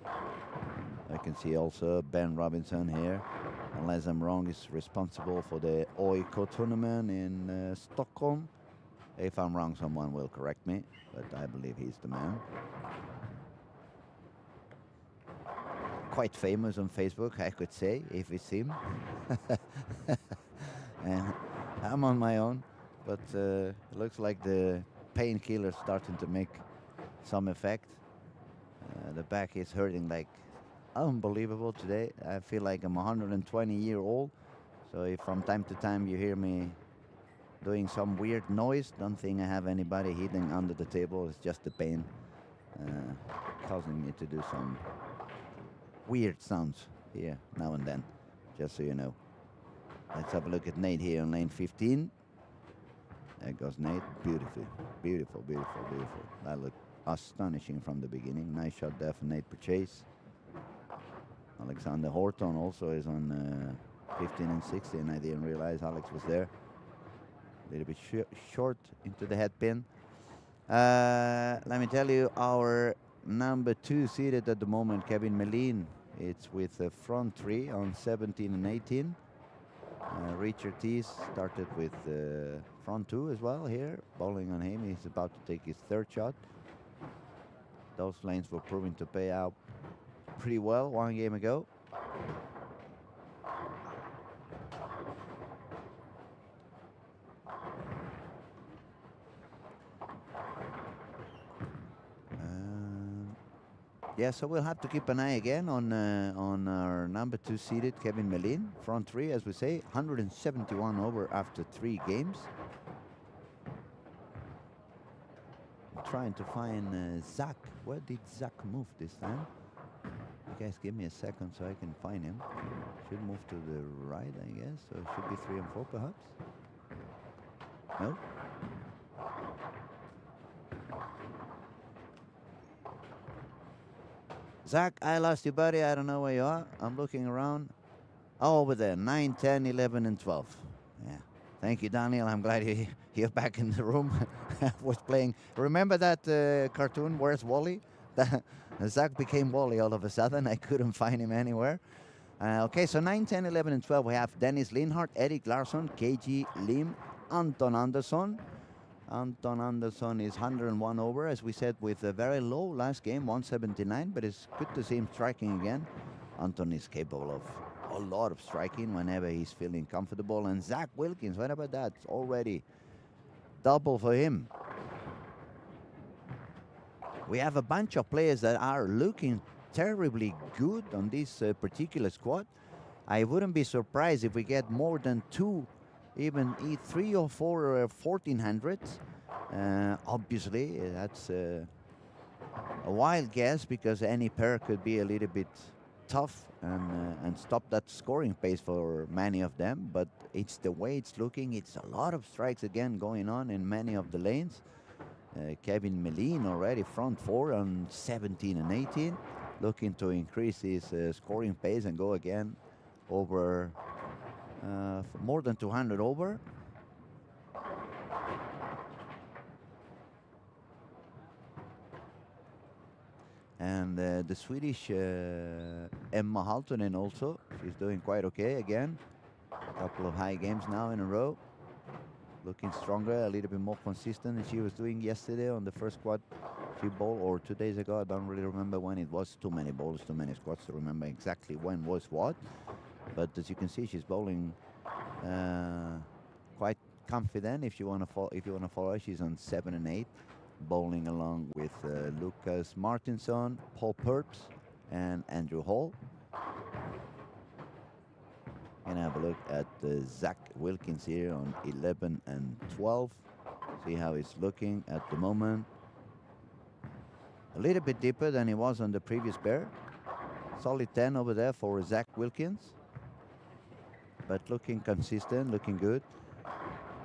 I can see also Ben Robinson here, unless I'm wrong, is responsible for the OIK tournament in Stockholm. If I'm wrong, someone will correct me, but I believe he's the man. Quite famous on Facebook, I could say, if it's him. And I'm on my own, but it looks like the painkiller's starting to make some effect. The back is hurting like unbelievable today. I feel like I'm 120-year-old. So if from time to time you hear me doing some weird noise, don't think I have anybody hidden under the table. It's just the pain causing me to do some weird sounds here now and then, just so you know. Let's have a look at Nate here on lane 15. There goes Nate. Beautiful, beautiful, beautiful, beautiful. That looked astonishing from the beginning. Nice shot there for Nate Purchase. Alexander Horton also is on 15 and 16. I didn't realize Alex was there. A little bit short into the head pin. Let me tell you, our number 2 seated at the moment, Kevin Melin. It's with the front 3 on 17 and 18. Richard Tees started with front 2 as well here. Bowling on him. He's about to take his 3rd shot. Those lanes were proving to pay out pretty well one game ago. Yeah, so we'll have to keep an eye again on our number 2 seeded Kevin Melin, front 3, as we say, 171 over after 3 games. I'm trying to find Zach. Where did Zach move this time? You guys give me a second so I can find him. Should move to the right, I guess. So it should be 3 and 4 perhaps. No? Zach, I lost you, buddy. I don't know where you are. I'm looking around. Oh, over there. 9, 10, 11, and 12. Yeah. Thank you, Daniel. I'm glad you're back in the room. I was playing. Remember that cartoon, Where's Wally? Zach became Wally all of a sudden. I couldn't find him anywhere. Okay, so 9, 10, 11, and 12. We have Dennis Linhart, Eric Larsson, KG Lim, Anton Andersson. Anton Andersson is 101 over, as we said, with a very low last game, 179, but it's good to see him striking again. Anton is capable of a lot of striking whenever he's feeling comfortable. And Zach Wilkins, what about that? It's already double for him. We have a bunch of players that are looking terribly good on this particular squad. I wouldn't be surprised if we get more than 2, even 3 or 4 1400s. Obviously, that's a wild guess because any pair could be a little bit tough and stop that scoring pace for many of them. But it's the way it's looking. It's a lot of strikes again going on in many of the lanes. Kevin Melin already front 4 on 17 and 18. looking to increase his scoring pace and go again over more than 200 over. And the Swedish Emma Haltonen also, she's doing quite okay again. A couple of high games now in a row. Looking stronger, a little bit more consistent than she was doing yesterday on the first squat she bowled, or 2 days ago. I don't really remember when it was. Too many bowls, too many squats to remember exactly when was what. But as you can see, she's bowling quite confident. If you want to follow, she's on 7 and 8, bowling along with Lucas Martinsson, Paul Purps, and Andrew Hall. And have a look at Zach Wilkins here on 11 and 12. See how he's looking at the moment. A little bit deeper than he was on the previous pair. Solid 10 over there for Zach Wilkins. But looking consistent, looking good.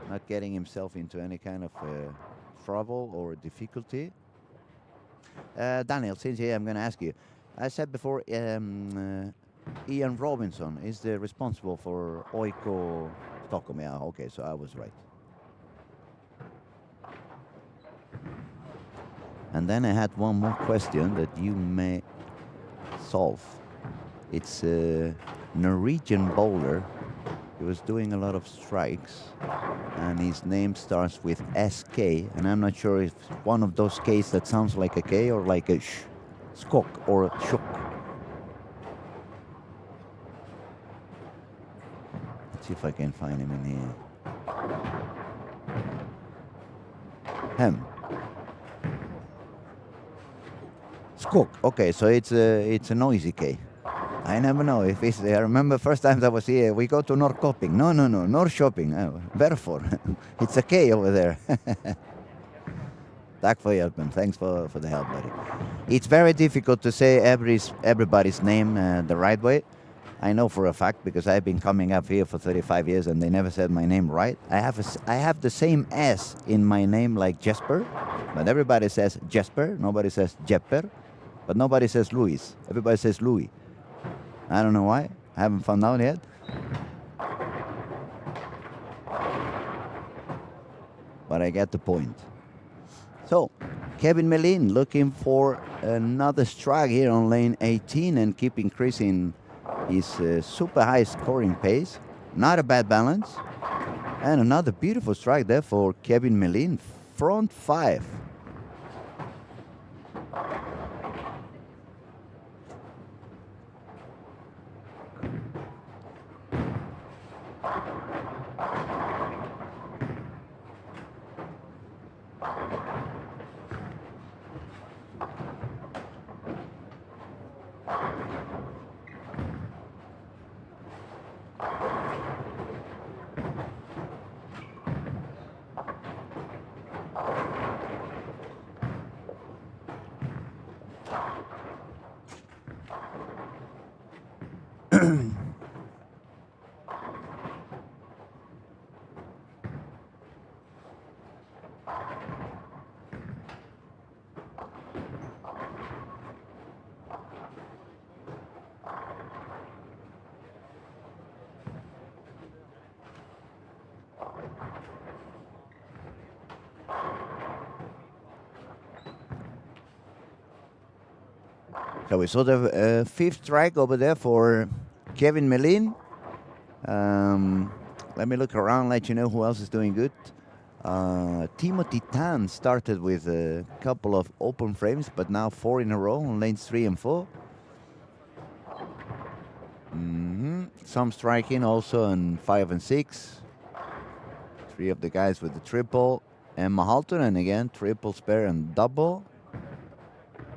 Not getting himself into any kind of trouble or difficulty. Daniel, since here I'm going to ask you. I said before, Ian Robinson is the responsible for Oiko Stockholm. Yeah, okay, so I was right. And then I had one more question that you may solve. It's a Norwegian bowler. He was doing a lot of strikes, and his name starts with SK, and I'm not sure if one of those Ks that sounds like a K or like a sh, skok or shuk. Let's see if I can find him in here. Hem. Skok. Okay, so it's a noisy K. I never know if it's. I remember first time I was here, we go to Norrköping. No, Norrköping. Therefore, it's a K over there. Tack för hjälpen. Thanks for the help, buddy. It's very difficult to say everybody's name the right way. I know for a fact because I've been coming up here for 35 years and they never said my name right. I have the same S in my name like Jesper, but everybody says Jesper. Nobody says Jepper, but nobody says Louis. Everybody says Louis. I don't know why. I haven't found out yet. But I get the point. So, Kevin Melin looking for another strike here on lane 18 and keep increasing his super high scoring pace. Not a bad balance. And another beautiful strike there for Kevin Melin. Front 5. So we saw the fifth strike over there for Kevin Melin. Let me look around, let you know who else is doing good. Timothy Tan started with a couple of open frames, but now 4 in a row on lanes 3 and 4. Some striking also on 5 and 6. 3 of the guys with the triple. Emma Haltonen again, triple, spare, and double.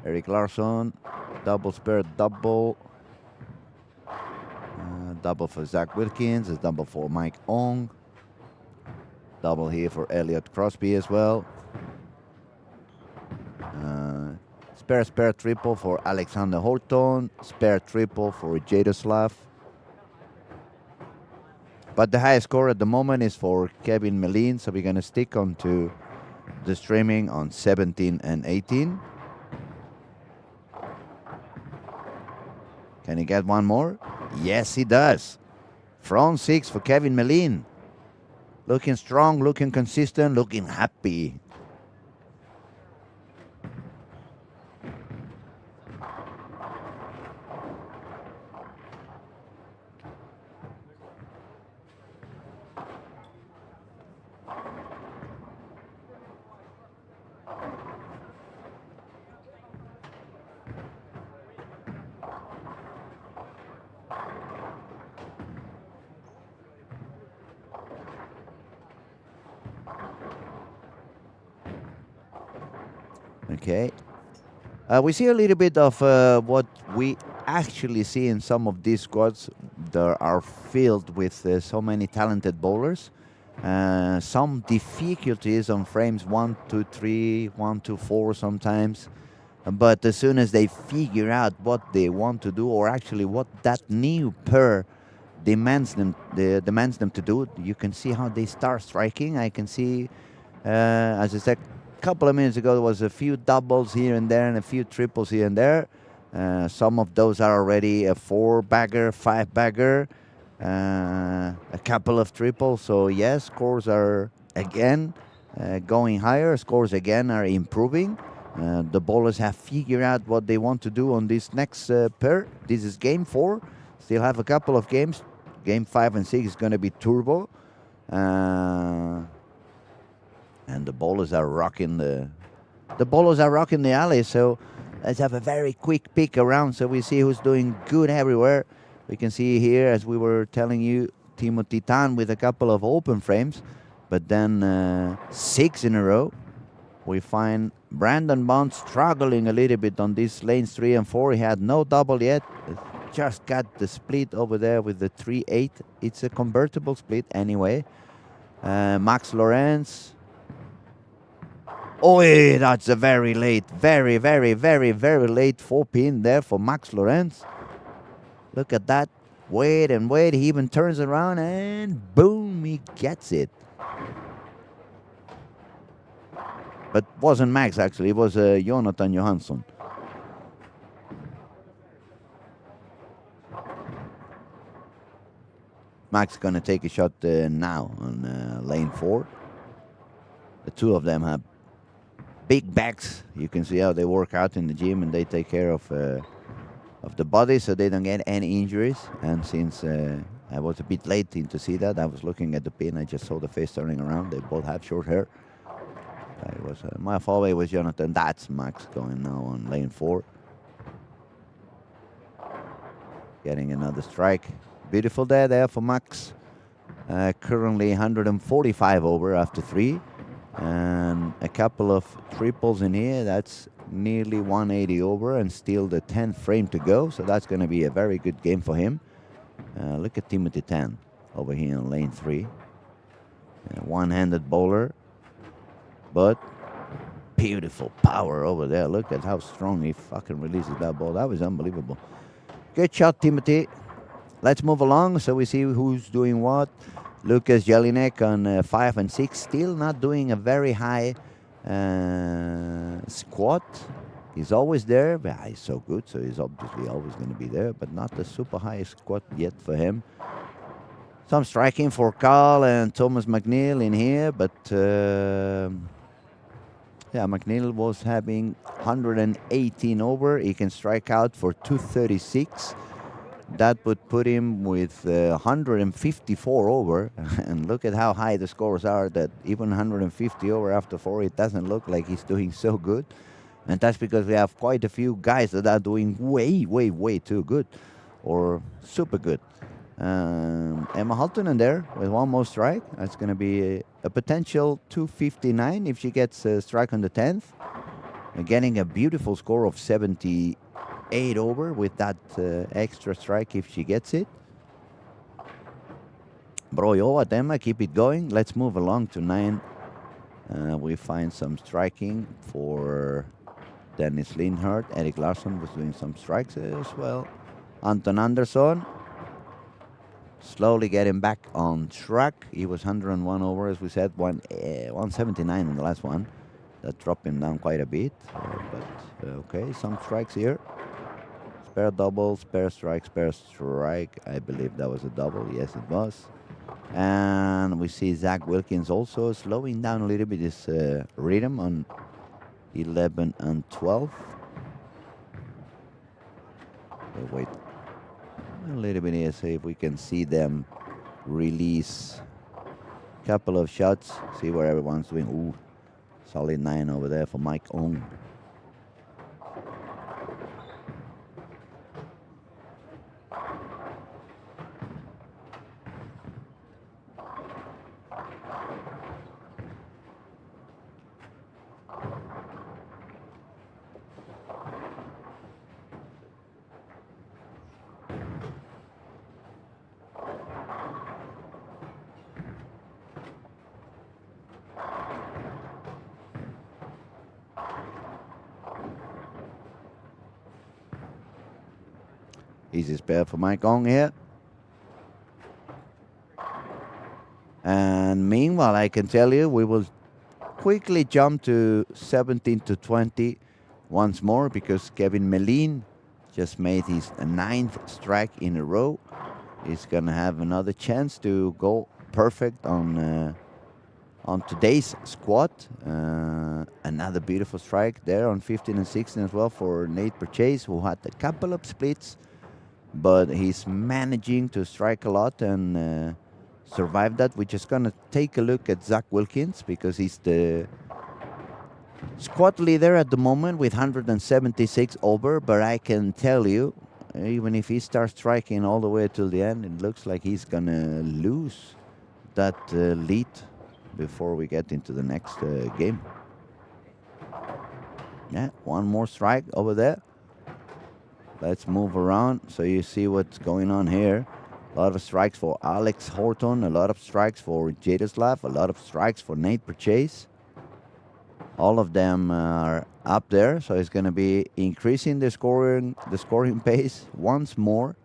Eric Larsson, double, spare, double. Double for Zach Wilkins, a double for Mike Ong. Double here for Elliot Crosby as well. Spare, spare, triple for Alexander Horton. Spare, triple for Jadoslav. But the highest score at the moment is for Kevin Melin, so we're going to stick on to the streaming on 17 and 18. Can he get one more? Yes, he does. Front six for Kevin Melin. Looking strong, looking consistent, looking happy. Okay. We see a little bit of what we actually see in some of these squads that are filled with so many talented bowlers. Some difficulties on frames 1, 2, 3, 1, 2, 4 sometimes. But as soon as they figure out what they want to do, or actually what that new pair demands them to do, you can see how they start striking. I can see, as I said a couple of minutes ago, there was a few doubles here and there and a few triples here and there. Some of those are already a 4-bagger, 5-bagger, a couple of triples. So yes, scores are again going higher. Scores again are improving. The bowlers have figured out what they want to do on this next pair. This is game 4. Still have a couple of games. Game 5 and 6 is going to be turbo. And the bowlers are rocking the alley. So let's have a very quick peek around so we see who's doing good everywhere. We can see here, as we were telling you, Timo Titan with a couple of open frames, but then 6 in a row. We find Brandon Bond struggling a little bit on these lanes 3 and 4. He had no double yet. Just got the split over there with the 3-8. It's a convertible split anyway. Max Lorenz. Oh, that's a very late, very late 4-pin there for Max Lorenz. Look at that. Wait and wait. He even turns around and boom, he gets it. But wasn't Max, actually. It was Jonathan Johansson. Max going to take a shot now on lane 4. The two of them have big backs. You can see how they work out in the gym, and they take care of the body so they don't get any injuries. And since I was a bit late to see that, I was looking at the pin. I just saw the face turning around. They both have short hair. It was my fallaway was Jonathan. That's Max going now on lane 4. Getting another strike. Beautiful day there for Max. Currently 145 over after 3. And a couple of triples in here. That's nearly 180 over and still the 10th frame to go. So that's going to be a very good game for him. Look at Timothy Tan over here on lane 3. One-handed bowler. But beautiful power over there. Look at how strong he fucking releases that ball. That was unbelievable. Good shot, Timothy. Let's move along so we see who's doing what. Lucas Jelinek on 5 and 6. Still not doing a very high squat. He's always there, but he's so good, so he's obviously always going to be there, but not the super high squat yet for him. Some striking for Carl and Thomas McNeil in here, but yeah, McNeil was having 118 over. He can strike out for 236. That would put him with 154 over. And look at how high the scores are, that even 150 over after 4, it doesn't look like he's doing so good. And that's because we have quite a few guys that are doing way too good or super good. Emma Haltonen there with one more strike. That's going to be a potential 259 if she gets a strike on the 10th. And getting a beautiful score of 78 over with that extra strike if she gets it. Brojo at Emma, keep it going. Let's move along to 9. We find some striking for Dennis Lindhardt. Eric Larsson was doing some strikes as well. Anton Andersson. Slowly getting back on track. He was 101 over, as we said, 179 in the last one. That dropped him down quite a bit. But okay, some strikes here. Spare double, spare strike, spare strike. I believe that was a double. Yes, it was. And we see Zach Wilkins also slowing down a little bit his rhythm on 11 and 12. We'll wait a little bit here, see if we can see them release a couple of shots, see where everyone's doing. Ooh, solid 9 over there for Mike Ong. Easy spare for Mike Ong here. And meanwhile, I can tell you, we will quickly jump to 17 to 20 once more because Kevin Meline just made his 9th strike in a row. He's going to have another chance to go perfect on today's squad. Another beautiful strike there on 15 and 16 as well for Nate Purchase, who had a couple of splits, but he's managing to strike a lot and survive that. We're just going to take a look at Zach Wilkins because he's the squad leader at the moment with 176 over, but I can tell you, even if he starts striking all the way till the end, it looks like he's going to lose that lead before we get into the next game. Yeah, one more strike over there. Let's move around so you see what's going on here. A lot of strikes for Alex Horton, a lot of strikes for Jadoslav, a lot of strikes for Nate Purchase. All of them are up there, so it's going to be increasing the scoring pace once more.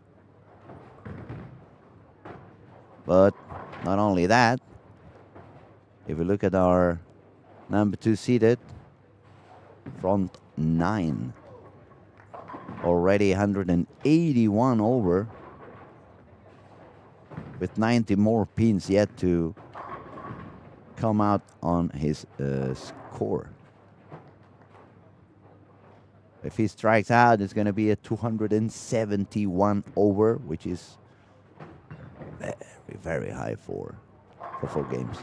But not only that, if we look at our number 2 seeded front 9, already 181 over, with 90 more pins yet to come out on his score. If he strikes out, it's going to be a 271 over, which is very, very high for 4 games,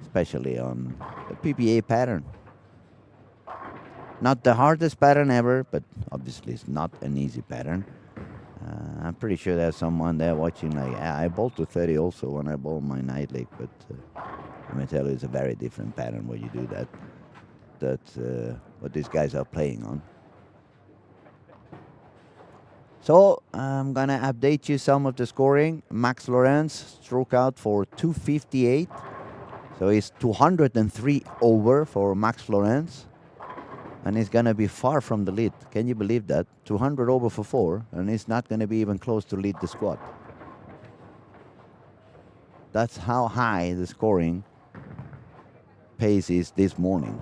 especially on the PBA pattern. Not the hardest pattern ever, but obviously it's not an easy pattern. I'm pretty sure there's someone there watching like, I bowled to 30 also when I bowled my night league, but let me tell you, it's a very different pattern where you do that. That's what these guys are playing on. So I'm going to update you some of the scoring. Max Lorenz struck out for 258. So it's 203 over for Max Lorenz. And he's going to be far from the lead. Can you believe that? 200 over for 4, and he's not going to be even close to lead the squad. That's how high the scoring pace is this morning.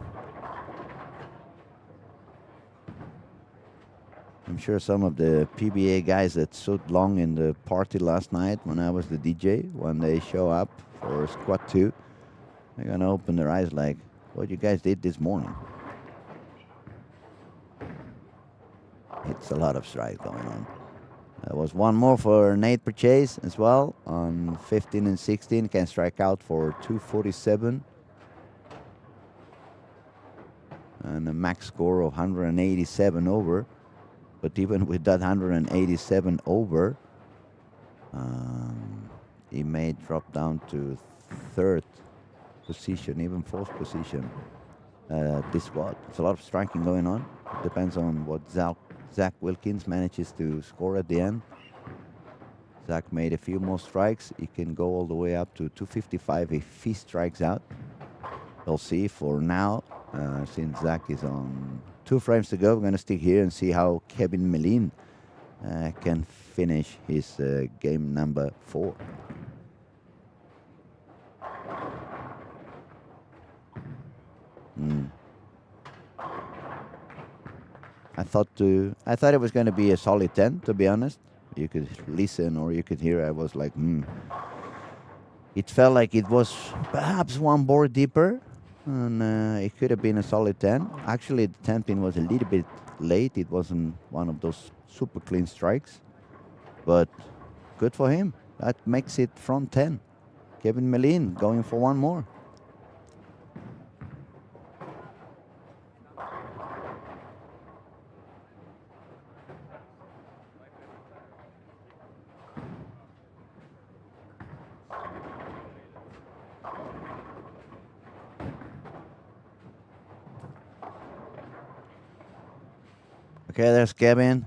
I'm sure some of the PBA guys that stood long in the party last night when I was the DJ, when they show up for squad 2, they're going to open their eyes like, what you guys did this morning. It's a lot of strikes going on. There was one more for Nate Purchase as well on 15 and 16. Can strike out for 247. And a max score of 187 over. But even with that 187 over, he may drop down to 3rd position, even 4th position. This squad. It's a lot of striking going on. Depends on what Zach Wilkins manages to score at the end. Zach made a few more strikes. He can go all the way up to 255 if he strikes out. We'll see. For now, since Zach is on 2 frames to go, we're going to stick here and see how Kevin Meline can finish his game number 4. I thought it was going to be a solid 10, to be honest. You could listen or you could hear. I was like, It felt like it was perhaps one board deeper, and it could have been a solid 10. Actually, the 10 pin was a little bit late. It wasn't one of those super clean strikes, but good for him. That makes it front 10. Kevin Melin going for one more. Okay, there's Kevin.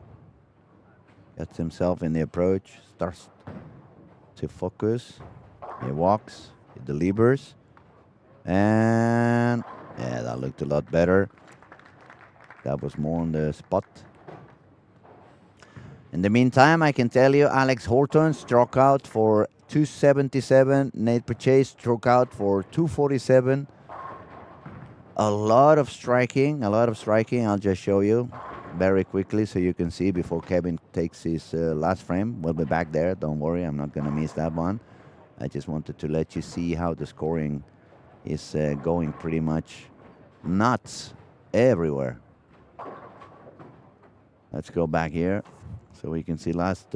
Gets himself in the approach, starts to focus. He walks, he delivers. And yeah, that looked a lot better. That was more on the spot. In the meantime, I can tell you Alex Horton struck out for 277. Nate Pache struck out for 247. A lot of striking. I'll just show you very quickly so you can see before Kevin takes his last frame. We'll be back there. Don't worry, I'm not going to miss that one. I just wanted to let you see how the scoring is going pretty much nuts everywhere. Let's go back here so we can see last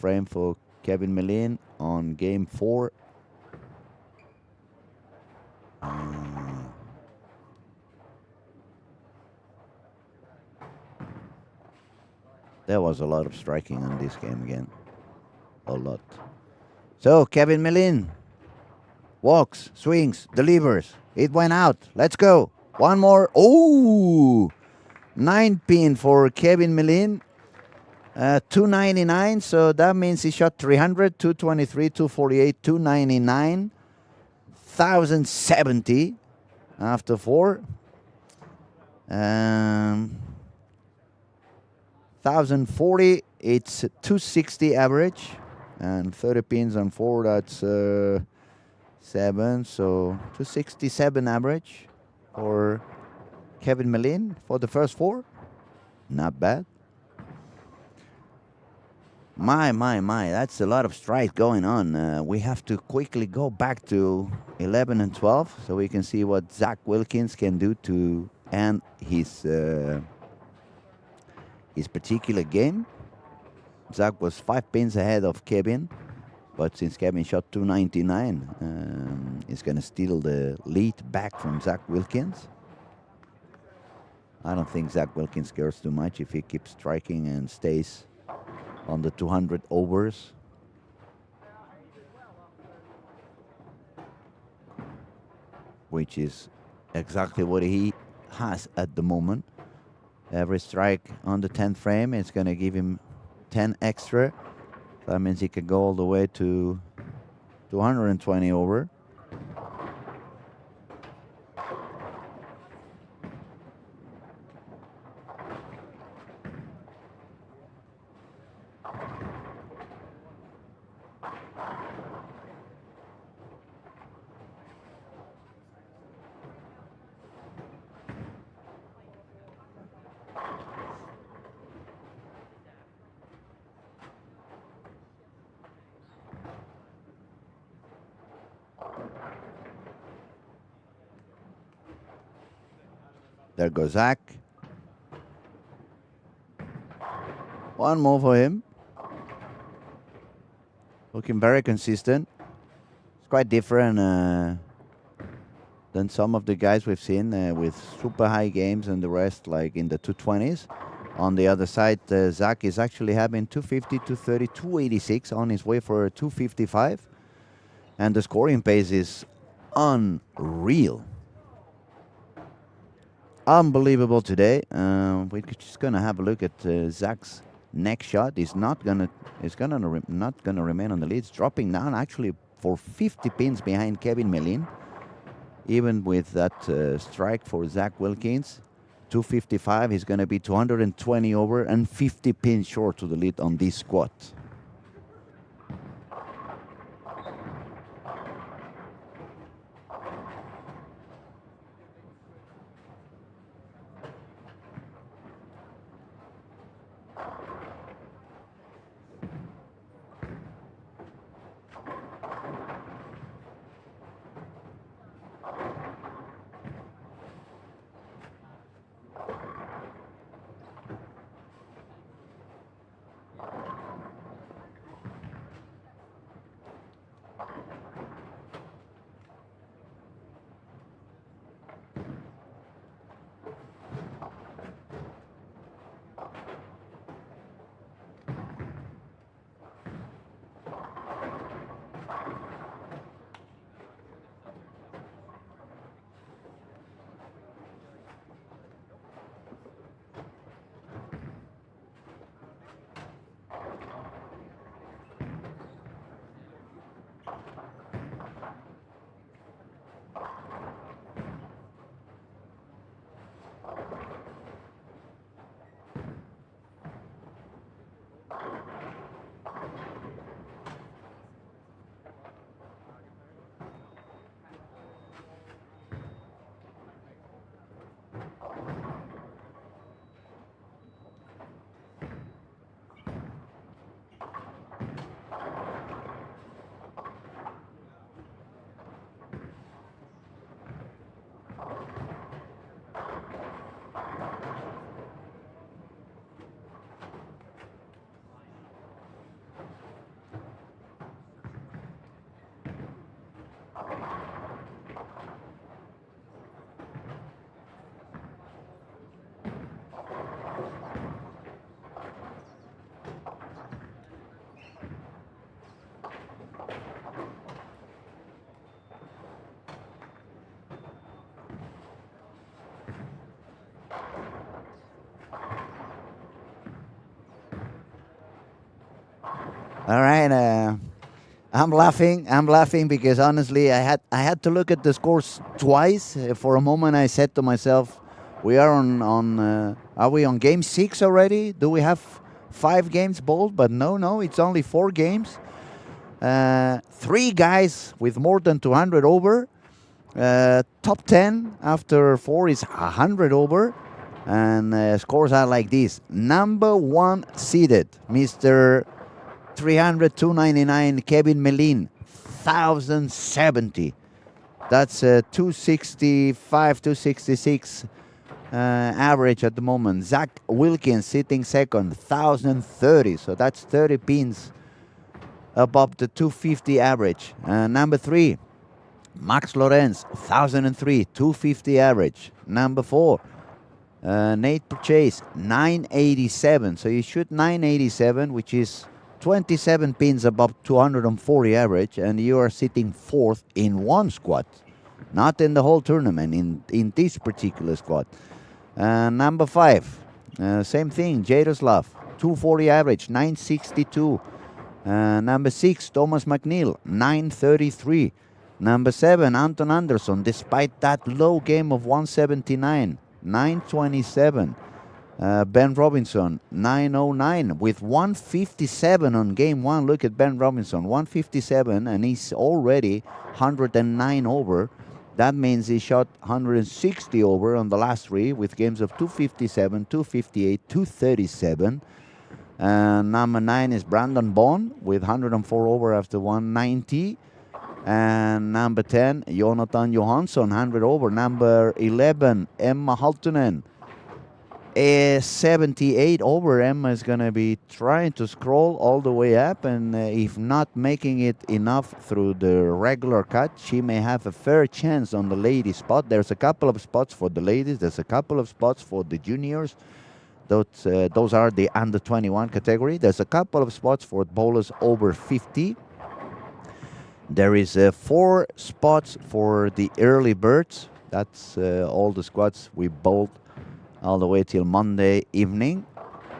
frame for Kevin Melin on game 4. There was a lot of striking on this game again. A lot. So, Kevin Melin walks, swings, delivers. It went out. Let's go. One more. Oh! 9 pin for Kevin Melin. 299. So that means he shot 300, 223, 248, 299. 1070 after 4. 1040, it's 260 average, and 30 pins on 4, that's 7, so 267 average for Kevin Melin for the first 4. Not bad. My, that's a lot of strikes going on. We have to quickly go back to 11 and 12 so we can see what Zach Wilkins can do to end his particular game. Zach was 5 pins ahead of Kevin, but since Kevin shot 299, he's going to steal the lead back from Zach Wilkins. I don't think Zach Wilkins cares too much if he keeps striking and stays on the 200 overs. Which is exactly what he has at the moment. Every strike on the 10th frame is going to give him 10 extra. That means he can go all the way to 220 over. There goes Zach. One more for him. Looking very consistent. It's quite different than some of the guys we've seen with super high games and the rest like in the 220s. On the other side, Zach is actually having 250, 230, 286 on his way for a 255. And the scoring pace is unreal. Unbelievable today. We're just gonna have a look at Zach's next shot. He's not gonna remain on the lead. It's dropping down actually for 50 pins behind Kevin Melin. Even with that strike for Zach Wilkins, 255. He's gonna be 220 over and 50 pins short to the lead on this squat. All right. I'm laughing. I'm laughing because honestly, I had to look at the scores twice. For a moment, I said to myself, "We are on. Are we on game 6 already? Do we have 5 games bowled?" But no, it's only 4 games. 3 guys with more than 200 over. Top 10 after 4 is 100 over. And scores are like this. Number 1 seeded, Mr. 300, 299, Kevin Melin, 1070. That's 265, 266 average at the moment. Zach Wilkins sitting second, 1030. So that's 30 pins above the 250 average. Number 3, Max Lorenz, 1003, 250 average. Number 4, Nate Purchase, 987. So you shoot 987, which is 27 pins above 240 average, and you are sitting 4th in one squad, not in the whole tournament, in this particular squad. Number 5, same thing, Jaroslav, 240 average, 962. Number 6, Thomas McNeil, 933. Number 7, Anton Andersson, despite that low game of 179, 927. Ben Robinson, 909 with 157 on game 1. Look at Ben Robinson, 157, and he's already 109 over. That means he shot 160 over on the last 3 with games of 257, 258, 237. Number 9 is Brandon Bond with 104 over after 190. And number 10, Jonathan Johansson, 100 over. Number 11, Emma Haltunen, 78 over. Emma is going to be trying to scroll all the way up, and if not making it enough through the regular cut, she may have a fair chance on the ladies spot. There's a couple of spots for the ladies. There's a couple of spots for the juniors. Those are the under 21 category. There's a couple of spots for bowlers over 50. There is 4 spots for the early birds. That's all the squads we bowled all the way till Monday evening.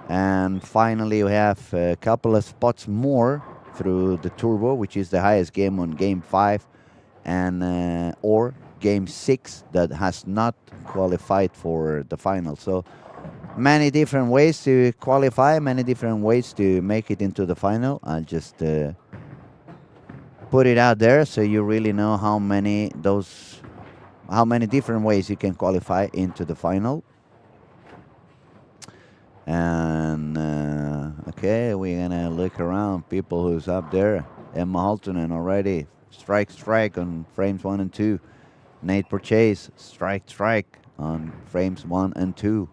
And finally, we have a couple of spots more through the turbo, which is the highest game on game 5 and or game 6 that has not qualified for the final. So many different ways to qualify, many different ways to make it into the final. I'll just put it out there so you really know how many different ways you can qualify into the final. And okay, we're gonna look around people who's up there. Emma Haltunen already strike on frames 1 and 2. Nate Purchase strike on frames 1 and 2.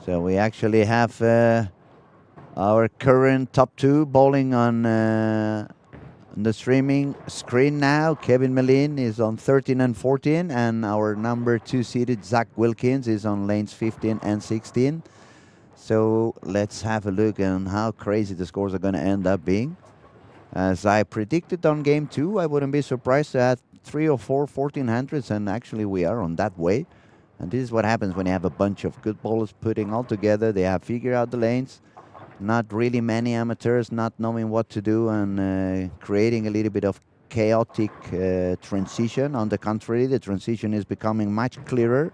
So we actually have our current top 2 bowling on the streaming screen now. Kevin Melin is on 13 and 14, and our number 2 seeded Zach Wilkins is on lanes 15 and 16. So let's have a look on how crazy the scores are going to end up being. As I predicted on game 2, I wouldn't be surprised to have 3 or 4 1400s, and actually we are on that way. And this is what happens when you have a bunch of good bowlers putting all together. They have figured out the lanes. Not really many amateurs not knowing what to do and creating a little bit of chaotic transition. On the contrary, the transition is becoming much clearer.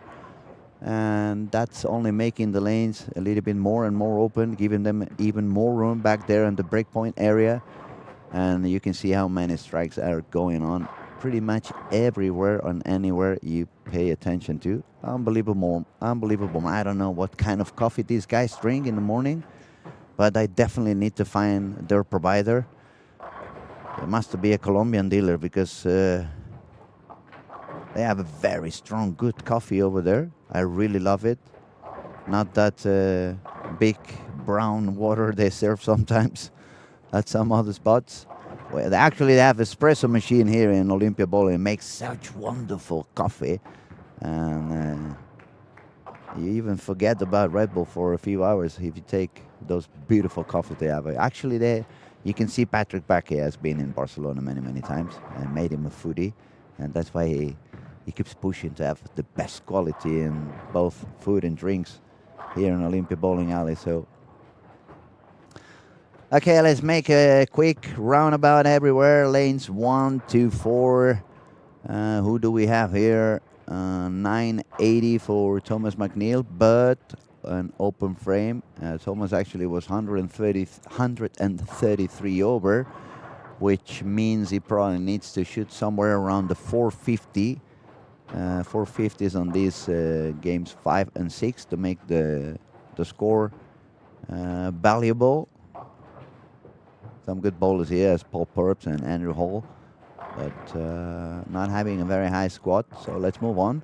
And that's only making the lanes a little bit more and more open, giving them even more room back there in the breakpoint area. And you can see how many strikes are going on pretty much everywhere and anywhere you pay attention to. Unbelievable. I don't know what kind of coffee these guys drink in the morning, but I definitely need to find their provider. It must be a Colombian dealer because they have a very strong, good coffee over there. I really love it. Not that big brown water they serve sometimes at some other spots. Well, they actually have espresso machine here in Olympia Bowling. It makes such wonderful coffee. And you even forget about Red Bull for a few hours if you take those beautiful coffee they have. Actually, You can see Patrick Bakke has been in Barcelona many, many times and made him a foodie. And that's why he keeps pushing to have the best quality in both food and drinks here in Olympia Bowling Alley. So, okay, let's make a quick roundabout everywhere. Lanes 1, 2, 4. Who do we have here? 980 for Thomas McNeil, but an open frame. Thomas actually was 133 over, which means he probably needs to shoot somewhere around the 450. 450s on these games 5 and 6 to make the score valuable. Some good bowlers here as Paul Purps and Andrew Hall, but not having a very high squad. So let's move on.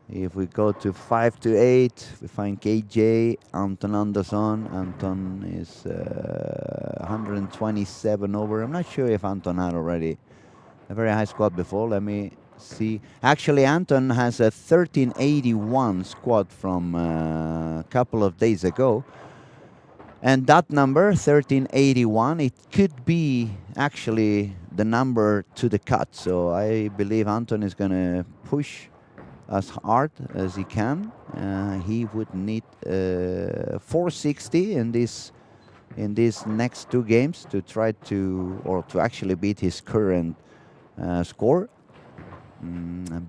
If we go to 5 to 8, we find KJ, Anton Andersson. Anton is 127 over. I'm not sure if Anton had already a very high squad before. Let me see. Actually, Anton has a 1381 squad from a couple of days ago. And that number, 1381, it could be actually the number to the cut. So I believe Anton is going to push as hard as he can. He would need 460 in these next 2 games to try to, or to actually beat his current score.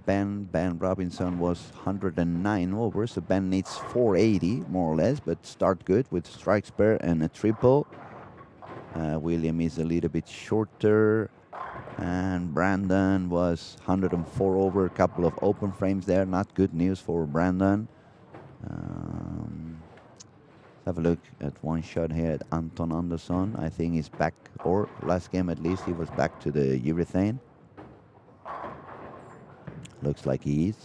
Ben Robinson was 109 over, so Ben needs 480 more or less, but start good with strike spare and a triple. William is a little bit shorter, and Brandon was 104 over, a couple of open frames there. Not good news for Brandon. Let's have a look at one shot here at Anton Andersson. I think he's back, or last game at least he was back to the urethane. Looks like he is.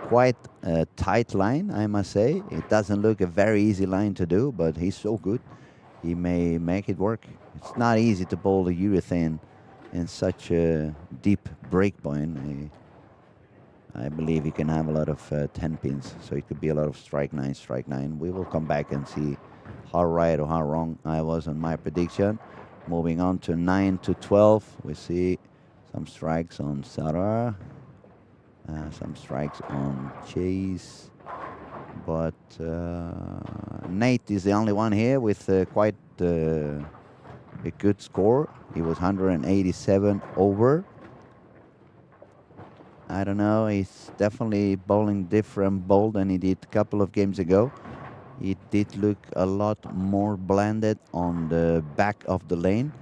Quite a tight line, I must say. It doesn't look a very easy line to do, but he's so good, he may make it work. It's not easy to bowl the urethane in such a deep break point. I believe he can have a lot of 10 pins, so it could be a lot of strike 9, strike 9. We will come back and see how right or how wrong I was on my prediction. Moving on to 9 to 12, we see some strikes on Sarah, some strikes on Chase, but Nate is the only one here with quite a good score. He was 187 over. I don't know, he's definitely bowling different bowl than he did a couple of games ago. It did look a lot more blended on the back of the lane.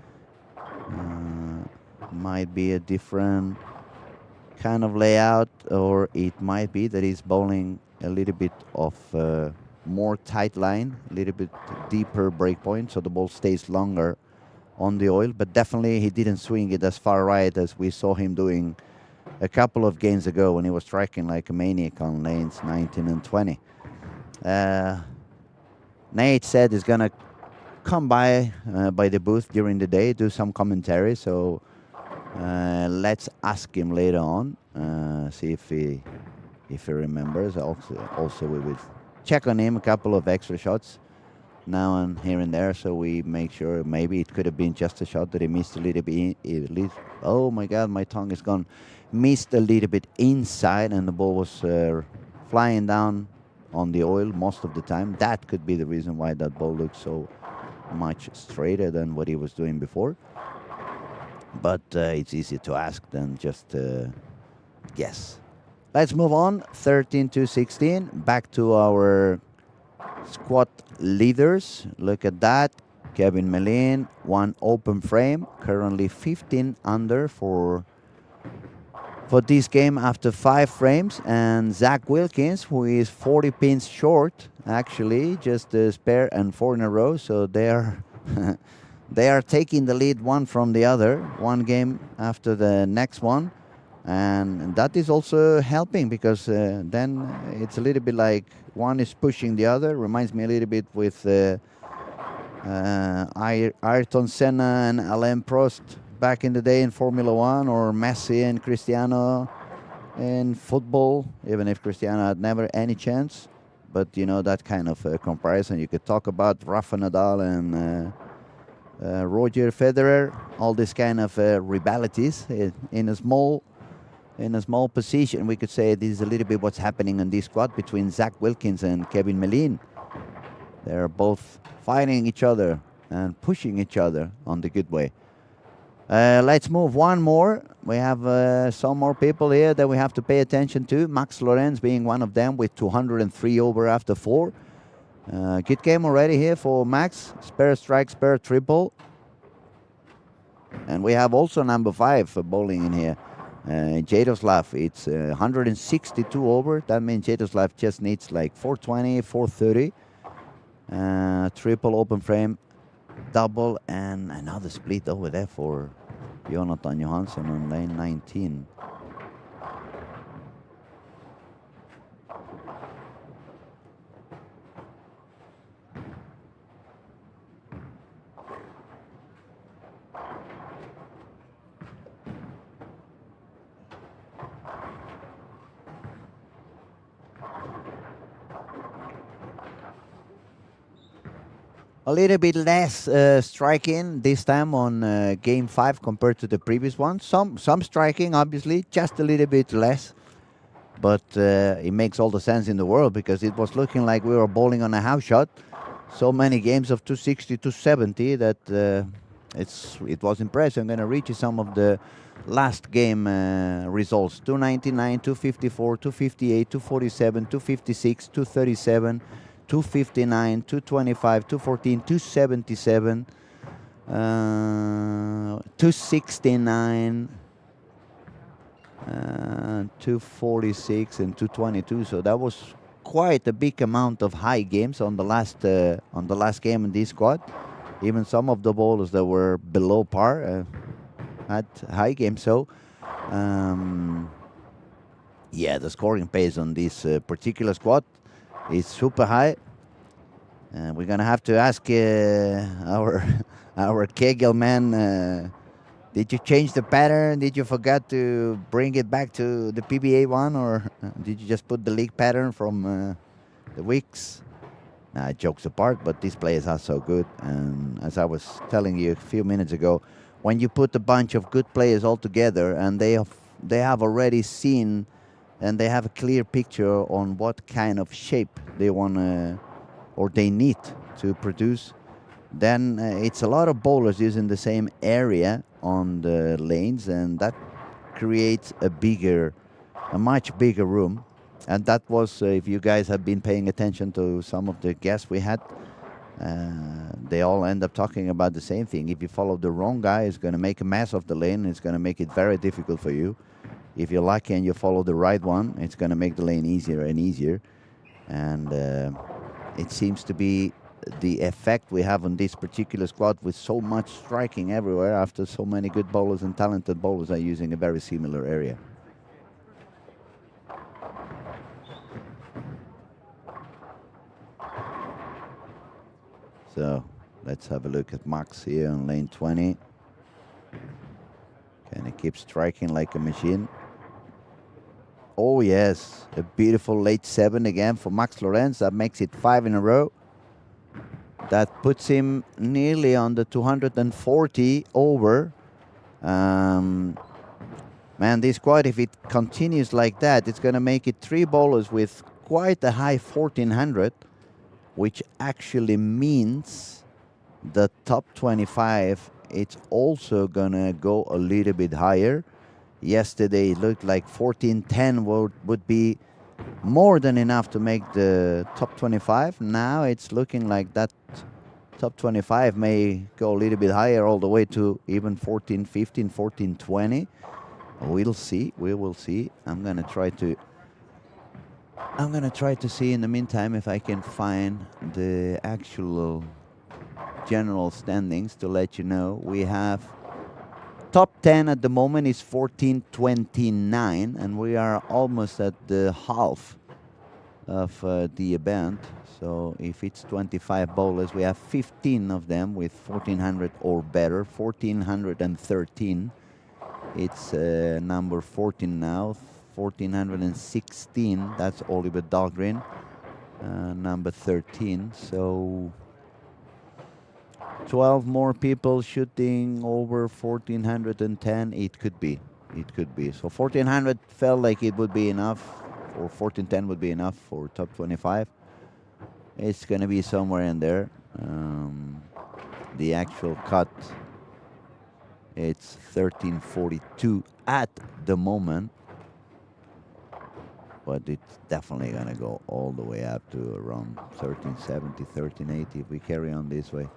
Might be a different kind of layout, or it might be that he's bowling a little bit of more tight line, a little bit deeper break point, so the ball stays longer on the oil. But definitely he didn't swing it as far right as we saw him doing a couple of games ago when he was striking like a maniac on lanes 19 and 20. Nate said he's gonna come by the booth during the day, do some commentary, so let's ask him later on, see if he remembers. Also we will check on him, a couple of extra shots now and here and there, so we make sure maybe it could have been just a shot that he missed a little bit. Oh my God, my tongue is gone. Missed a little bit inside, and the ball was flying down on the oil most of the time. That could be the reason why that ball looked so much straighter than what he was doing before. But it's easier to ask than just guess. Let's move on. 13 to 16. Back to our squad leaders. Look at that. Kevin Melin, 1 open frame. Currently 15 under for this game after 5 frames. And Zach Wilkins, who is 40 pins short, actually, just a spare and 4 in a row. So they are they are taking the lead one from the other, one game after the next one. And that is also helping, because then it's a little bit like one is pushing the other. Reminds me a little bit with Ayrton Senna and Alain Prost back in the day in Formula One, or Messi and Cristiano in football, even if Cristiano had never any chance. but you know, that kind of comparison. You could talk about Rafa Nadal and Roger Federer, all this kind of rivalities in a small position. We could say this is a little bit what's happening in this squad between Zach Wilkins and Kevin Melin. They're both fighting each other and pushing each other on the good way. Let's move one more. We have some more people here that we have to pay attention to. Max Lorenz being one of them with 203 over after 4. Good game already here for Max. Spare strike, spare triple. And we have also number 5 for bowling in here. Jadoslav, it's 162 over. That means Jadoslav just needs like 420, 430. Triple open frame, double, and another split over there for Jonathan Johansson on lane 19. A little bit less striking this time on game 5 compared to the previous one. Some striking, obviously, just a little bit less. But it makes all the sense in the world because it was looking like we were bowling on a house shot. So many games of 260, 270 that it was impressive. I'm going to read you some of the last game results. 299, 254, 258, 247, 256, 237. 259, 225, 214, 277, 269, 246, and 222. So that was quite a big amount of high games on the last game in this squad. Even some of the bowlers that were below par had high games. So yeah, the scoring pace on this particular squad is super high. We're gonna have to ask our Kegel man. Did you change the pattern? Did you forget to bring it back to the PBA one, or did you just put the league pattern from the weeks? Jokes apart, but these players are so good. And as I was telling you a few minutes ago, when you put a bunch of good players all together and they have already seen and they have a clear picture on what kind of shape they want to or they need to produce, then it's a lot of bowlers using the same area on the lanes, and that creates a much bigger room. And that was, if you guys have been paying attention to some of the guests we had, they all end up talking about the same thing. If you follow the wrong guy, it's going to make a mess of the lane. It's going to make it very difficult for you. If you're lucky and you follow the right one, it's going to make the lane easier and easier. And it seems to be the effect we have on this particular squad with so much striking everywhere after so many good bowlers and talented bowlers are using a very similar area. So let's have a look at Max here on lane 20. Can he keep striking like a machine? Oh yes, a beautiful late 7 again for Max Lorenz. That makes it 5 in a row. That puts him nearly on the 240 over. Man, this squad, if it continues like that, it's going to make it 3 bowlers with quite a high 1400, which actually means the top 25, it's also going to go a little bit higher. Yesterday, it looked like 1410 would be more than enough to make the top 25. Now it's looking like that top 25 may go a little bit higher, all the way to even 1415, 1420. We'll see. We will see. I'm gonna try to see in the meantime if I can find the actual general standings to let you know. We have top 10 at the moment is 1429, and we are almost at the half of the event. So if it's 25 bowlers, we have 15 of them with 1400 or better. 1413. It's number 14 now. 1416. That's Oliver Dahlgren. number 13. So 12 more people shooting over 1410. It could be. It could be. So 1400 felt like it would be enough, or 1410 would be enough for top 25. It's going to be somewhere in there. The actual cut, it's 1342 at the moment, but it's definitely going to go all the way up to around 1370, 1380 if we carry on this way.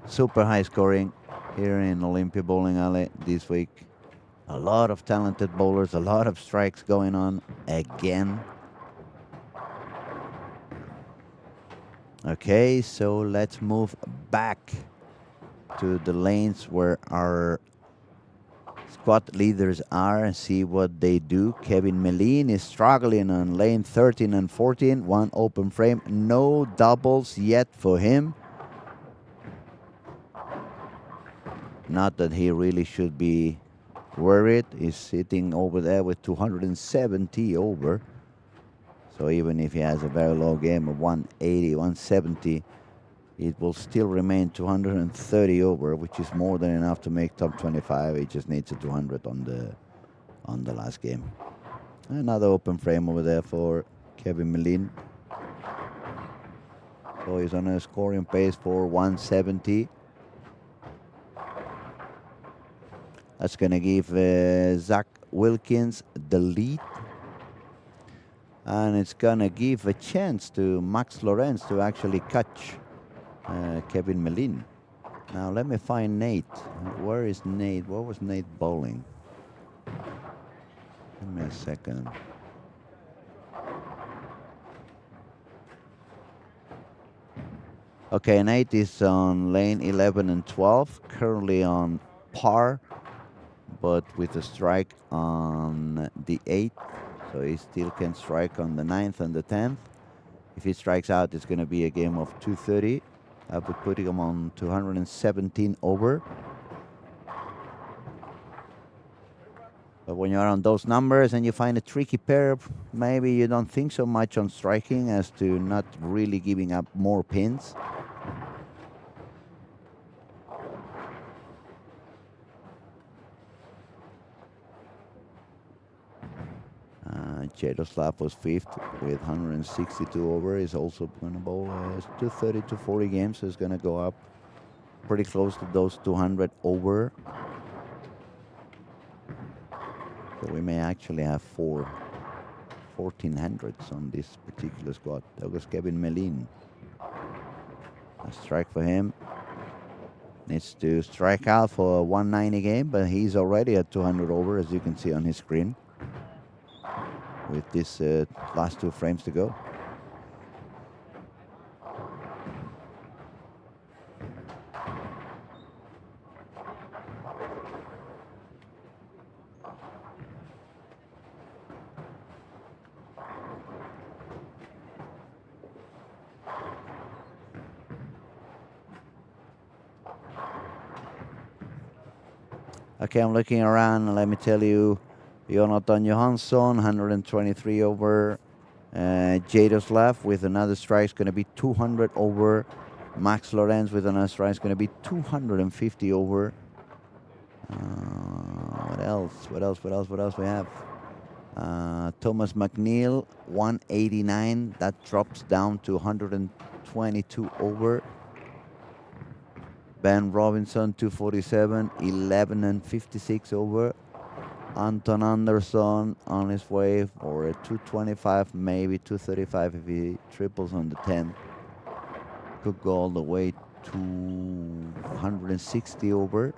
Super high scoring here in Olympia Bowling Alley this week. A lot of talented bowlers, a lot of strikes going on again. Okay, so let's move back to the lanes where our squad leaders are and see what they do. Kevin Melin is struggling on lane 13 and 14. One open frame, no doubles yet for him. Not that he really should be worried. He's sitting over there with 270 over. So even if he has a very low game of 180, 170, it will still remain 230 over, which is more than enough to make top 25. He just needs a 200 on the last game. Another open frame over there for Kevin Melin. So he's on a scoring pace for 170. That's going to give Zach Wilkins the lead. And it's going to give a chance to Max Lorenz to actually catch Kevin Melin. Now let me find Nate. Where is Nate? Where was Nate bowling? Give me a second. Okay, Nate is on lane 11 and 12, currently on par, but with a strike on the 8th. So he still can strike on the 9th and the 10th. If he strikes out, it's going to be a game of 230. I would put him on 217 over. But when you're on those numbers and you find a tricky pair, maybe you don't think so much on striking as to not really giving up more pins. Jaroslav was 5th with 162 over. He's also going to bowl 230 to 40 games, so he's going to go up pretty close to those 200 over. So we may actually have 1400s on this particular squad. That was Kevin Melin. A strike for him. Needs to strike out for a 190 game, but he's already at 200 over, as you can see on his screen, with this last 2 frames to go. Okay, I'm looking around, and let me tell you, Jonathan Johansson, 123 over. Jaroslav with another strike is going to be 200 over. Max Lorenz with another strike is going to be 250 over. What else? What else we have? Thomas McNeil, 189. That drops down to 122 over. Ben Robinson, 247, 11 and 56 over. Anton Anderson on his way for a 225, maybe 235 if he triples on the 10th. Could go all the way to 160 over.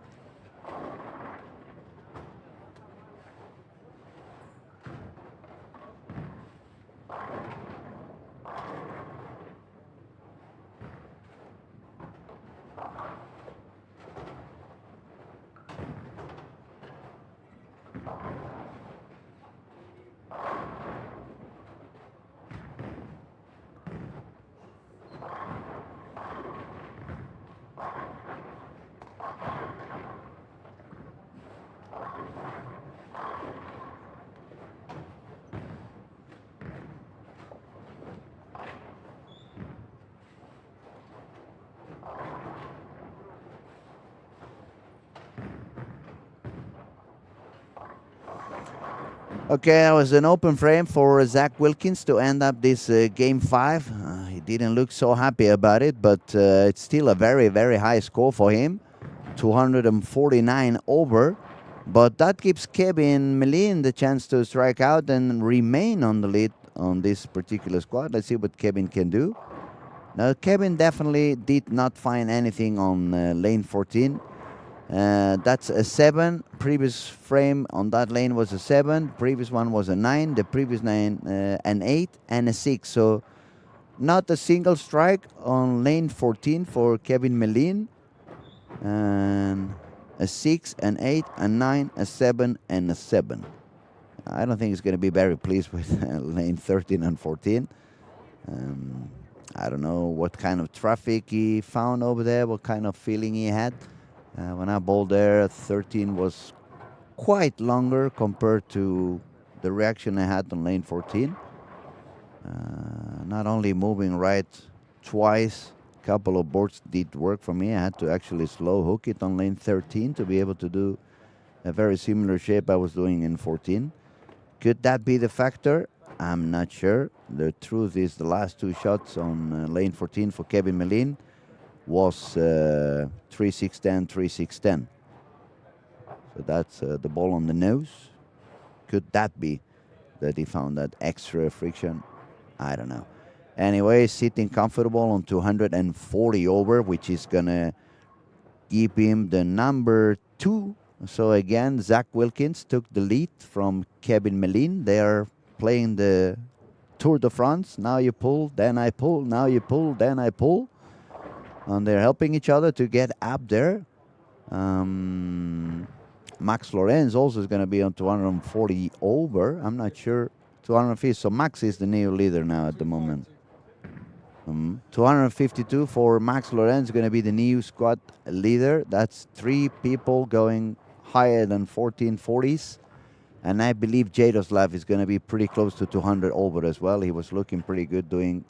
Okay, that was an open frame for Zach Wilkins to end up this game 5. He didn't look so happy about it, but it's still a very, very high score for him. 249 over. But that gives Kevin Melin the chance to strike out and remain on the lead on this particular squad. Let's see what Kevin can do. Now, Kevin definitely did not find anything on lane 14. That's a 7. Previous frame on that lane was a 7. Previous one was a 9. The previous 9, an 8 and a 6. So not a single strike on lane 14 for Kevin Melin. And a 6, an 8, a 9, a 7, and a 7. I don't think he's going to be very pleased with lane 13 and 14. I don't know what kind of traffic he found over there, what kind of feeling he had. When I bowled there, 13 was quite longer compared to the reaction I had on lane 14. Not only moving right twice, a couple of boards did work for me. I had to actually slow hook it on lane 13 to be able to do a very similar shape I was doing in 14. Could that be the factor? I'm not sure. The truth is the last 2 shots on lane 14 for Kevin Melin was 3-6-10, 3-6-10. So that's the ball on the nose. Could that be that he found that extra friction? I don't know. Anyway, sitting comfortable on 240 over, which is going to give him the number 2. So again, Zach Wilkins took the lead from Kevin Melin. They are playing the Tour de France. Now you pull, then I pull, now you pull, then I pull. And they're helping each other to get up there. Max Lorenz also is going to be on 240 over. I'm not sure. 250. So Max is the new leader now at the moment. 252 for Max Lorenz, going to be the new squad leader. That's 3 people going higher than 1440s. And I believe Jaroslav is going to be pretty close to 200 over as well. He was looking pretty good doing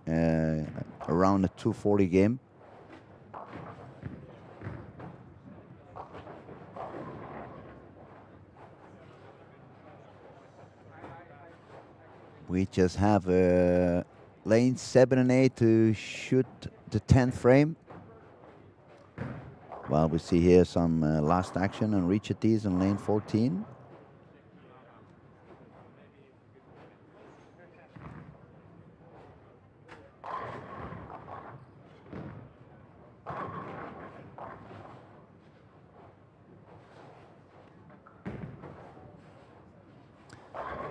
around a 240 game. We just have lanes 7 and 8 to shoot the 10th frame. Well, we see here some last action on Richetis on lane 14.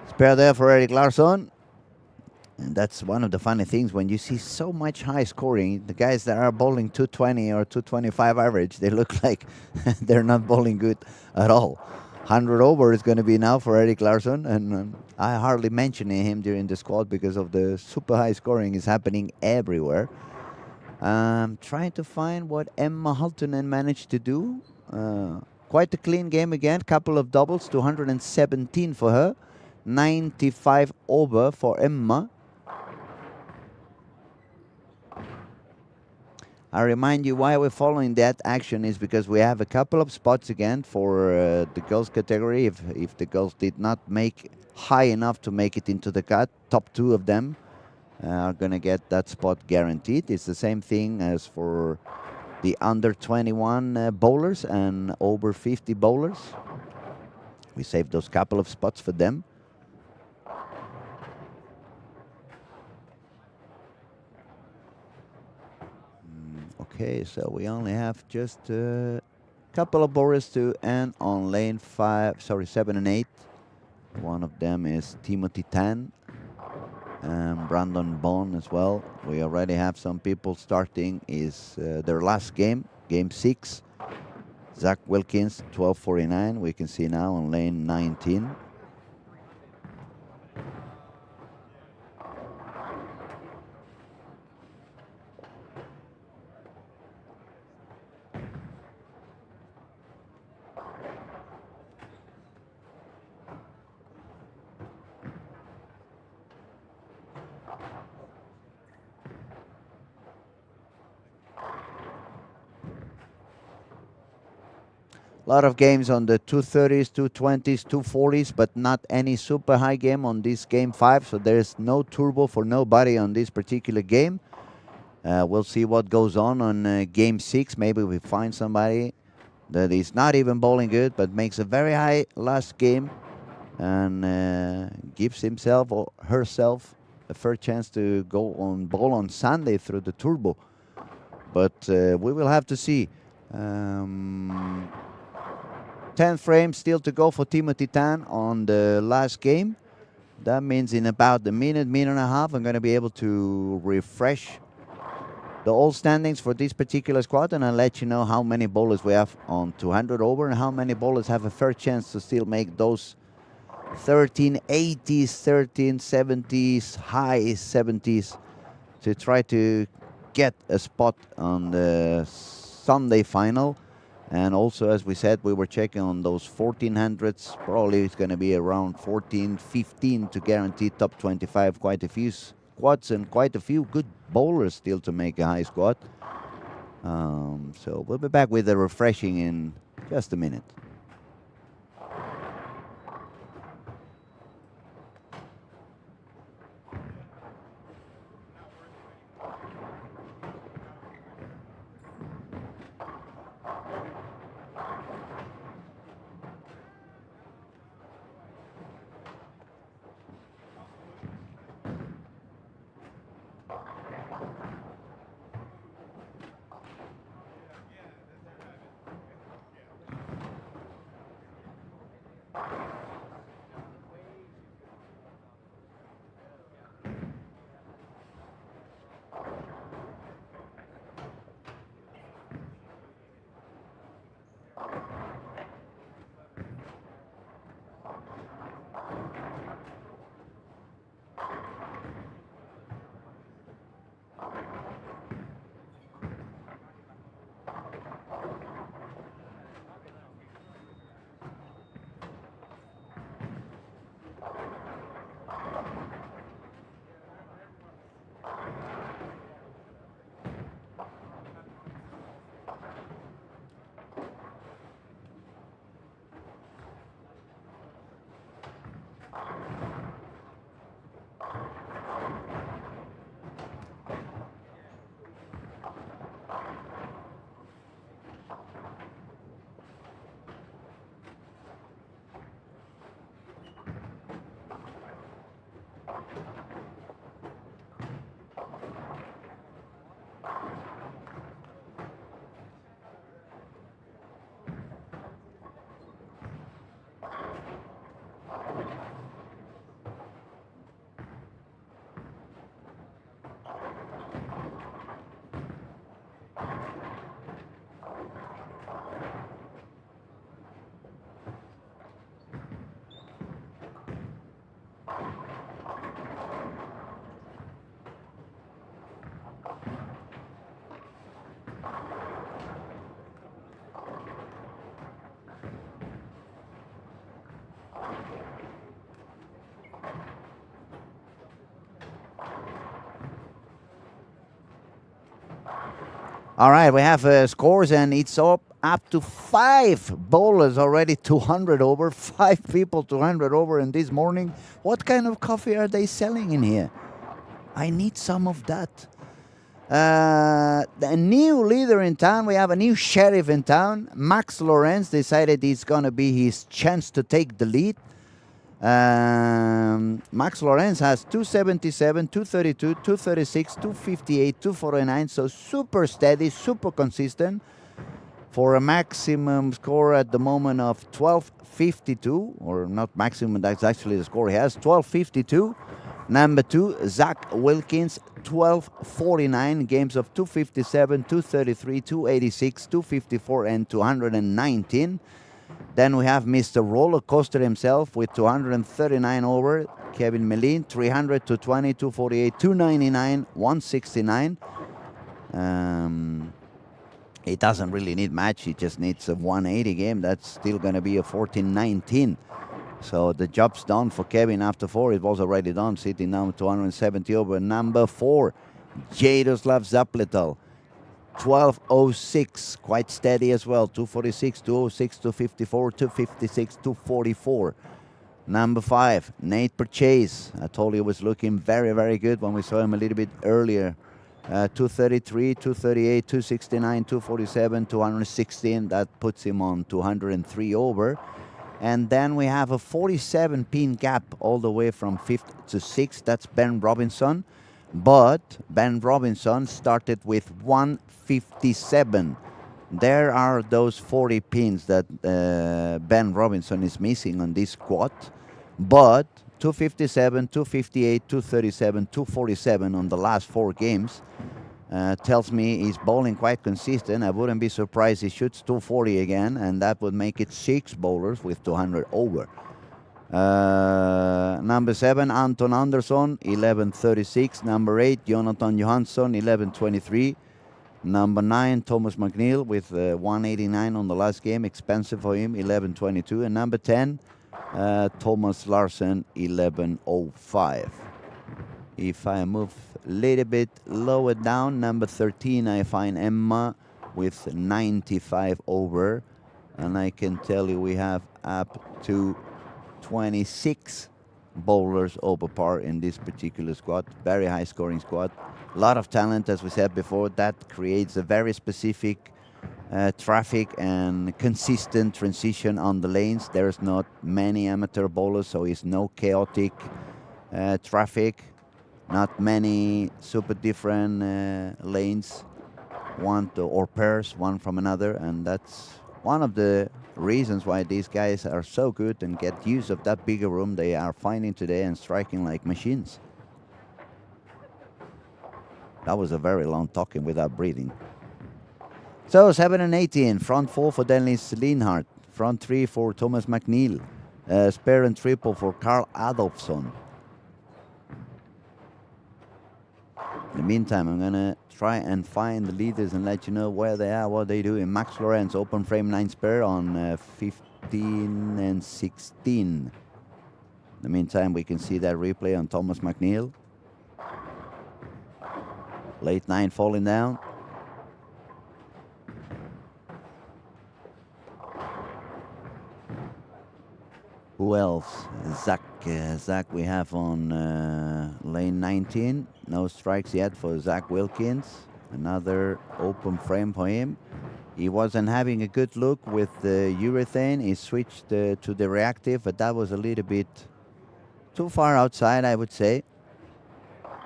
Spare there for Eric Larsson. And that's one of the funny things when you see so much high scoring. The guys that are bowling 220 or 225 average, they look like they're not bowling good at all. 100 over is going to be now for Eric Larsson. And I hardly mention him during the squad because of the super high scoring is happening everywhere. Trying to find what Emma Haltunen managed to do. Quite a clean game again. Couple of doubles, 217 for her. 95 over for Emma. I remind you why we're following that action is because we have a couple of spots again for the girls category. If the girls did not make high enough to make it into the cut, top 2 of them are going to get that spot guaranteed. It's the same thing as for the under 21 bowlers and over 50 bowlers. We saved those couple of spots for them. Okay, so we only have just a couple of bowlers to end on lane 7 and 8. One of them is Timothy Tan and Brandon Bond as well. We already have some people starting is their last game, game 6. Zach Wilkins, 1249. We can see now on lane 19. A lot of games on the 230s, 220s, 240s, but not any super high game on this game 5. So there's no turbo for nobody on this particular game. We'll see what goes on game 6. Maybe we find somebody that is not even bowling good, but makes a very high last game and gives himself or herself a fair chance to go on bowl on Sunday through the turbo. But we will have to see. 10 frames still to go for Timothy Tan on the last game. That means in about a minute, minute and a half, I'm going to be able to refresh the all standings for this particular squad, and I'll let you know how many bowlers we have on 200 over and how many bowlers have a fair chance to still make those 1380s, 1370s, high 70s to try to get a spot on the Sunday final. And also, as we said, we were checking on those 1400s. Probably it's going to be around 14, 15 to guarantee top 25. Quite a few squads and quite a few good bowlers still to make a high squad. So we'll be back with the refreshing in just a minute. All right, we have scores, and it's up to 5 bowlers already 200 over, 5 people 200 over in this morning. What kind of coffee are they selling in here? I need some of that. The new leader in town, we have a new sheriff in town. Max Lorenz decided it's going to be his chance to take the lead. Max Lorenz has 277, 232, 236, 258, 249. So super steady, super consistent for a maximum score at the moment of 1252, or not maximum, that's actually the score he has, 1252. Number 2, Zach Wilkins, 1249, games of 257, 233, 286, 254, and 219. Then we have Mr. Roller Coaster himself with 239 over. Kevin Melin, 300, 220, 248, 299, 169. He doesn't really need match. He just needs a 180 game. That's still going to be a 14-19. So the job's done for Kevin after 4. It was already done, sitting down 270 over. Number 4, Jaroslav Zapletal. 1206, quite steady as well. 246, 206, 254, 256, 244. Number 5, Nate Purchase. I told you he was looking very, very good when we saw him a little bit earlier. 233, 238, 269, 247, 216. That puts him on 203 over. And then we have a 47 pin gap all the way from 5th to 6th. That's Ben Robinson. But Ben Robinson started with 157. There are those 40 pins that Ben Robinson is missing on this squad. But 257, 258, 237, 247 on the last 4 games tells me he's bowling quite consistent. I wouldn't be surprised he shoots 240 again, and that would make it 6 bowlers with 200 over. Number 7, Anton Andersson, 1136. Number 8, Jonathan Johansson, 1123. Number 9, Thomas McNeil with 189 on the last game. Expensive for him, 1122. And number 10, Thomas Larsen, 1105. If I move a little bit lower down, number 13, I find Emma with 95 over. And I can tell you we have up to 26 bowlers over par in this particular squad. Very high scoring squad. A lot of talent, as we said before. That creates a very specific traffic and consistent transition on the lanes. There's not many amateur bowlers, so it's no chaotic traffic. Not many super different lanes, or pairs, one from another, and that's one of the reasons why these guys are so good and get use of that bigger room they are finding today and striking like machines. That was a very long talking without breathing. So 7 and 18, front 4 for Dennis Lienhardt, front 3 for Thomas McNeil, spare and triple for Carl Adolfsson. In the meantime, I'm going to try and find the leaders and let you know where they are, what they do. In Max Lorenz, open frame 9 spare on 15 and 16. In the meantime, we can see that replay on Thomas McNeil. Late 9 falling down. Who else? Zach. Zach we have on lane 19. No strikes yet for Zach Wilkins. Another open frame for him. He wasn't having a good look with the urethane. He switched to the reactive, but that was a little bit too far outside, I would say.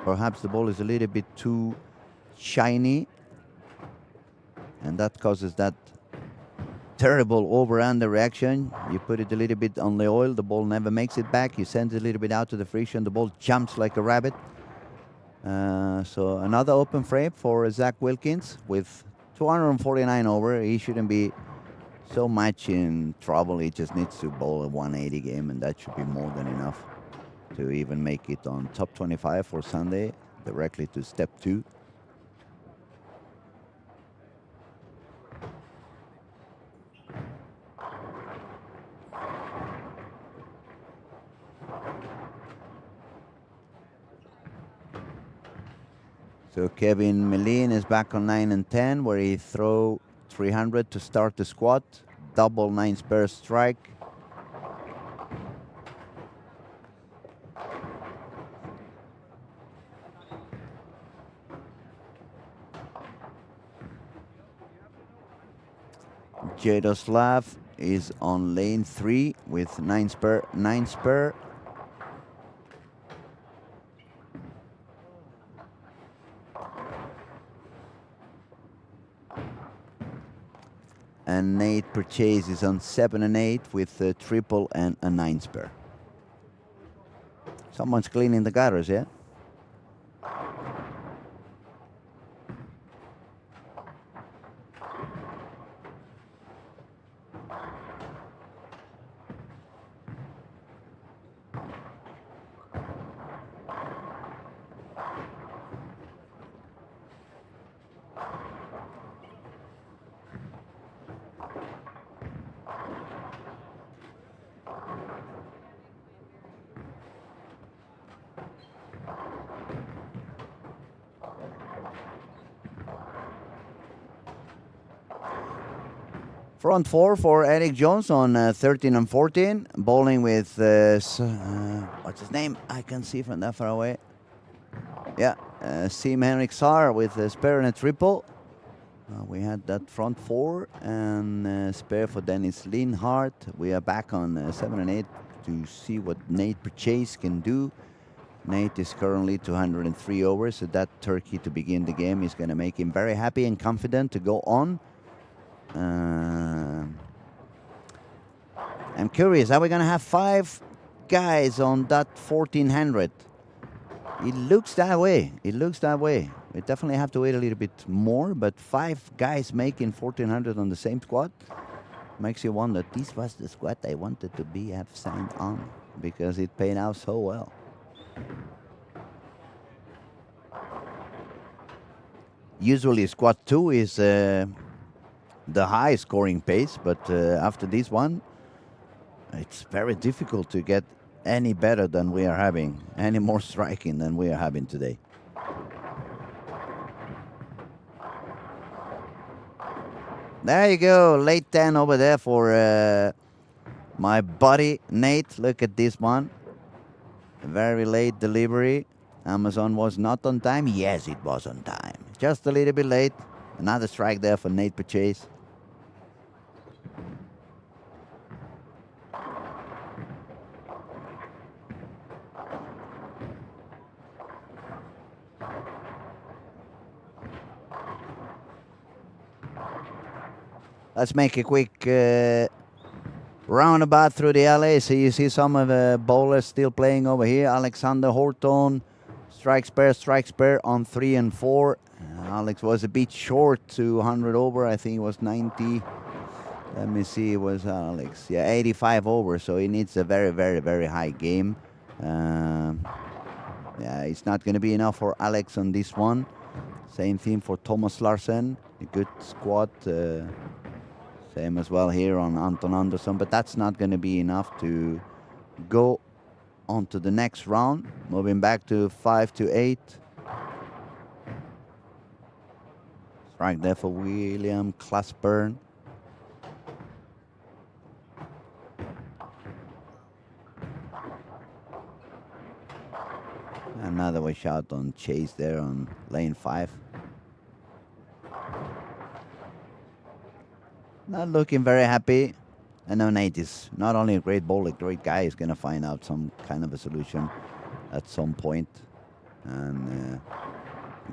Perhaps the ball is a little bit too shiny, and that causes that terrible over-under reaction. You put it a little bit on the oil, the ball never makes it back. You send it a little bit out to the friction, the ball jumps like a rabbit. So another open frame for Zach Wilkins with 249 over. He shouldn't be so much in trouble. He just needs to bowl a 180 game, and that should be more than enough to even make it on top 25 for Sunday, directly to step 2. So Kevin Meline is back on 9 and 10, where he throw 300 to start the squad. Double 9 spare strike. Jaroslav is on lane 3 with 9 spare. And Nate Purchase is on 7 and 8 with a triple and a 9 spare. Someone's cleaning the gutters, yeah? Front four for Eric Jones on 13 and 14. Bowling with, what's his name? I can see from that far away. Yeah, Sim Henrik Saar with a spare and a triple. We had that front four and spare for Dennis Linhart. We are back on 7 and 8 to see what Nate Purchase can do. Nate is currently 203 over, so that turkey to begin the game is going to make him very happy and confident to go on. I'm curious, are we going to have 5 guys on that 1400? It looks that way. It looks that way. We definitely have to wait a little bit more, but 5 guys making 1400 on the same squad makes you wonder, this was the squad I wanted to have signed on, because it paid out so well. Usually squad 2 is the high scoring pace, but after this one, it's very difficult to get any better than we are having, any more striking than we are having today. There you go, late 10 over there for my buddy Nate. Look at this one. Very late delivery. Amazon was not on time. Yes, it was on time. Just a little bit late. Another strike there for Nate Purchase. Let's make a quick roundabout through the alley. So you see some of the bowlers still playing over here. Alexander Horton, strike spare on 3 and 4. Alex was a bit short to 100 over. I think it was 90. Let me see, it was Alex. Yeah, 85 over. So he needs a very, very, very high game. Yeah, it's not going to be enough for Alex on this one. Same thing for Thomas Larsen. A good squad. Same as well here on Anton Andersson, but that's not going to be enough to go on to the next round. Moving back to 5 to 8. Strike there for William Klasburn. Another way shot on Chase there on lane 5. Not looking very happy. I know Nate is not only a great bowler, a great guy. He's going to find out some kind of a solution at some point and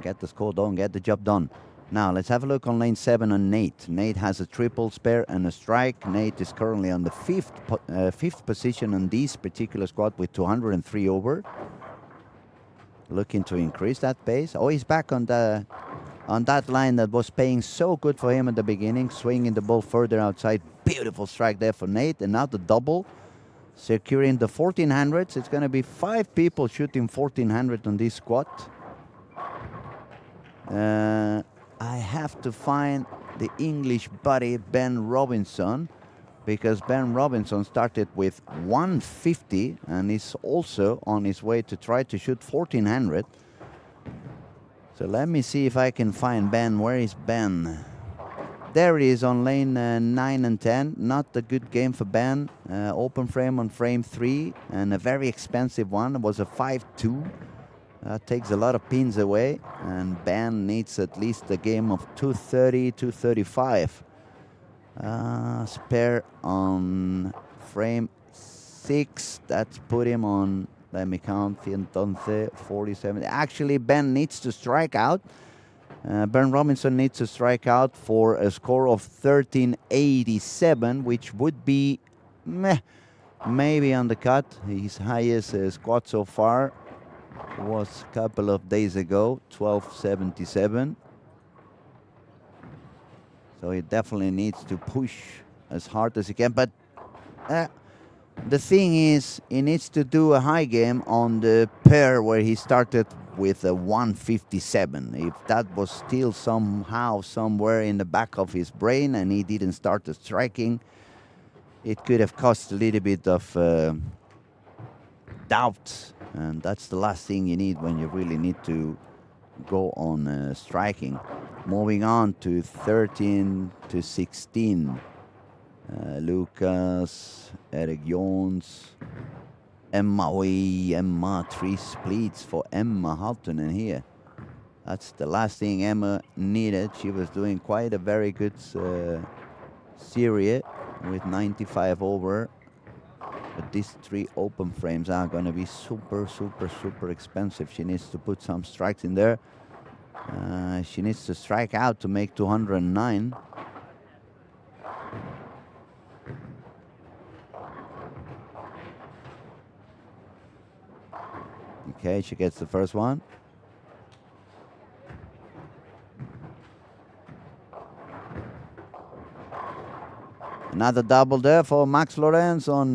get the score done, get the job done. Now, let's have a look on lane 7 on Nate. Nate has a triple, spare, and a strike. Nate is currently on the fifth position on this particular squad with 203 over. Looking to increase that pace. Oh, he's back on that line that was paying so good for him at the beginning, swinging the ball further outside. Beautiful strike there for Nate. And now the double, securing the 1400s. It's going to be 5 people shooting 1400 on this squad. I have to find the English buddy, Ben Robinson, because Ben Robinson started with 150 and is also on his way to try to shoot 1400. So let me see if I can find Ben. Where is Ben? There he is on lane 9 and 10. Not a good game for Ben. Open frame on frame 3 and a very expensive one. It was a 5-2. Takes a lot of pins away, and Ben needs at least a game of 230, 235. Spare on frame 6. That's put him on, let me count, 47. Actually, Ben needs to strike out. Ben Robinson needs to strike out for a score of 1387, which would be maybe on the cut. His highest squad so far was a couple of days ago, 1277. So he definitely needs to push as hard as he can. But the thing is, he needs to do a high game on the pair where he started with a 157. If that was still somehow, somewhere in the back of his brain and he didn't start the striking, it could have caused a little bit of doubt. And that's the last thing you need when you really need to go on striking. Moving on to 13 to 16. Lucas, Eric Jones, Emma Wee, Emma, 3 splits for Emma Haltonen here. That's the last thing Emma needed. She was doing quite a very good series with 95 over. But these 3 open frames are going to be super, super, super expensive. She needs to put some strikes in there. She needs to strike out to make 209. Okay, she gets the first one. Another double there for Max Lorenz on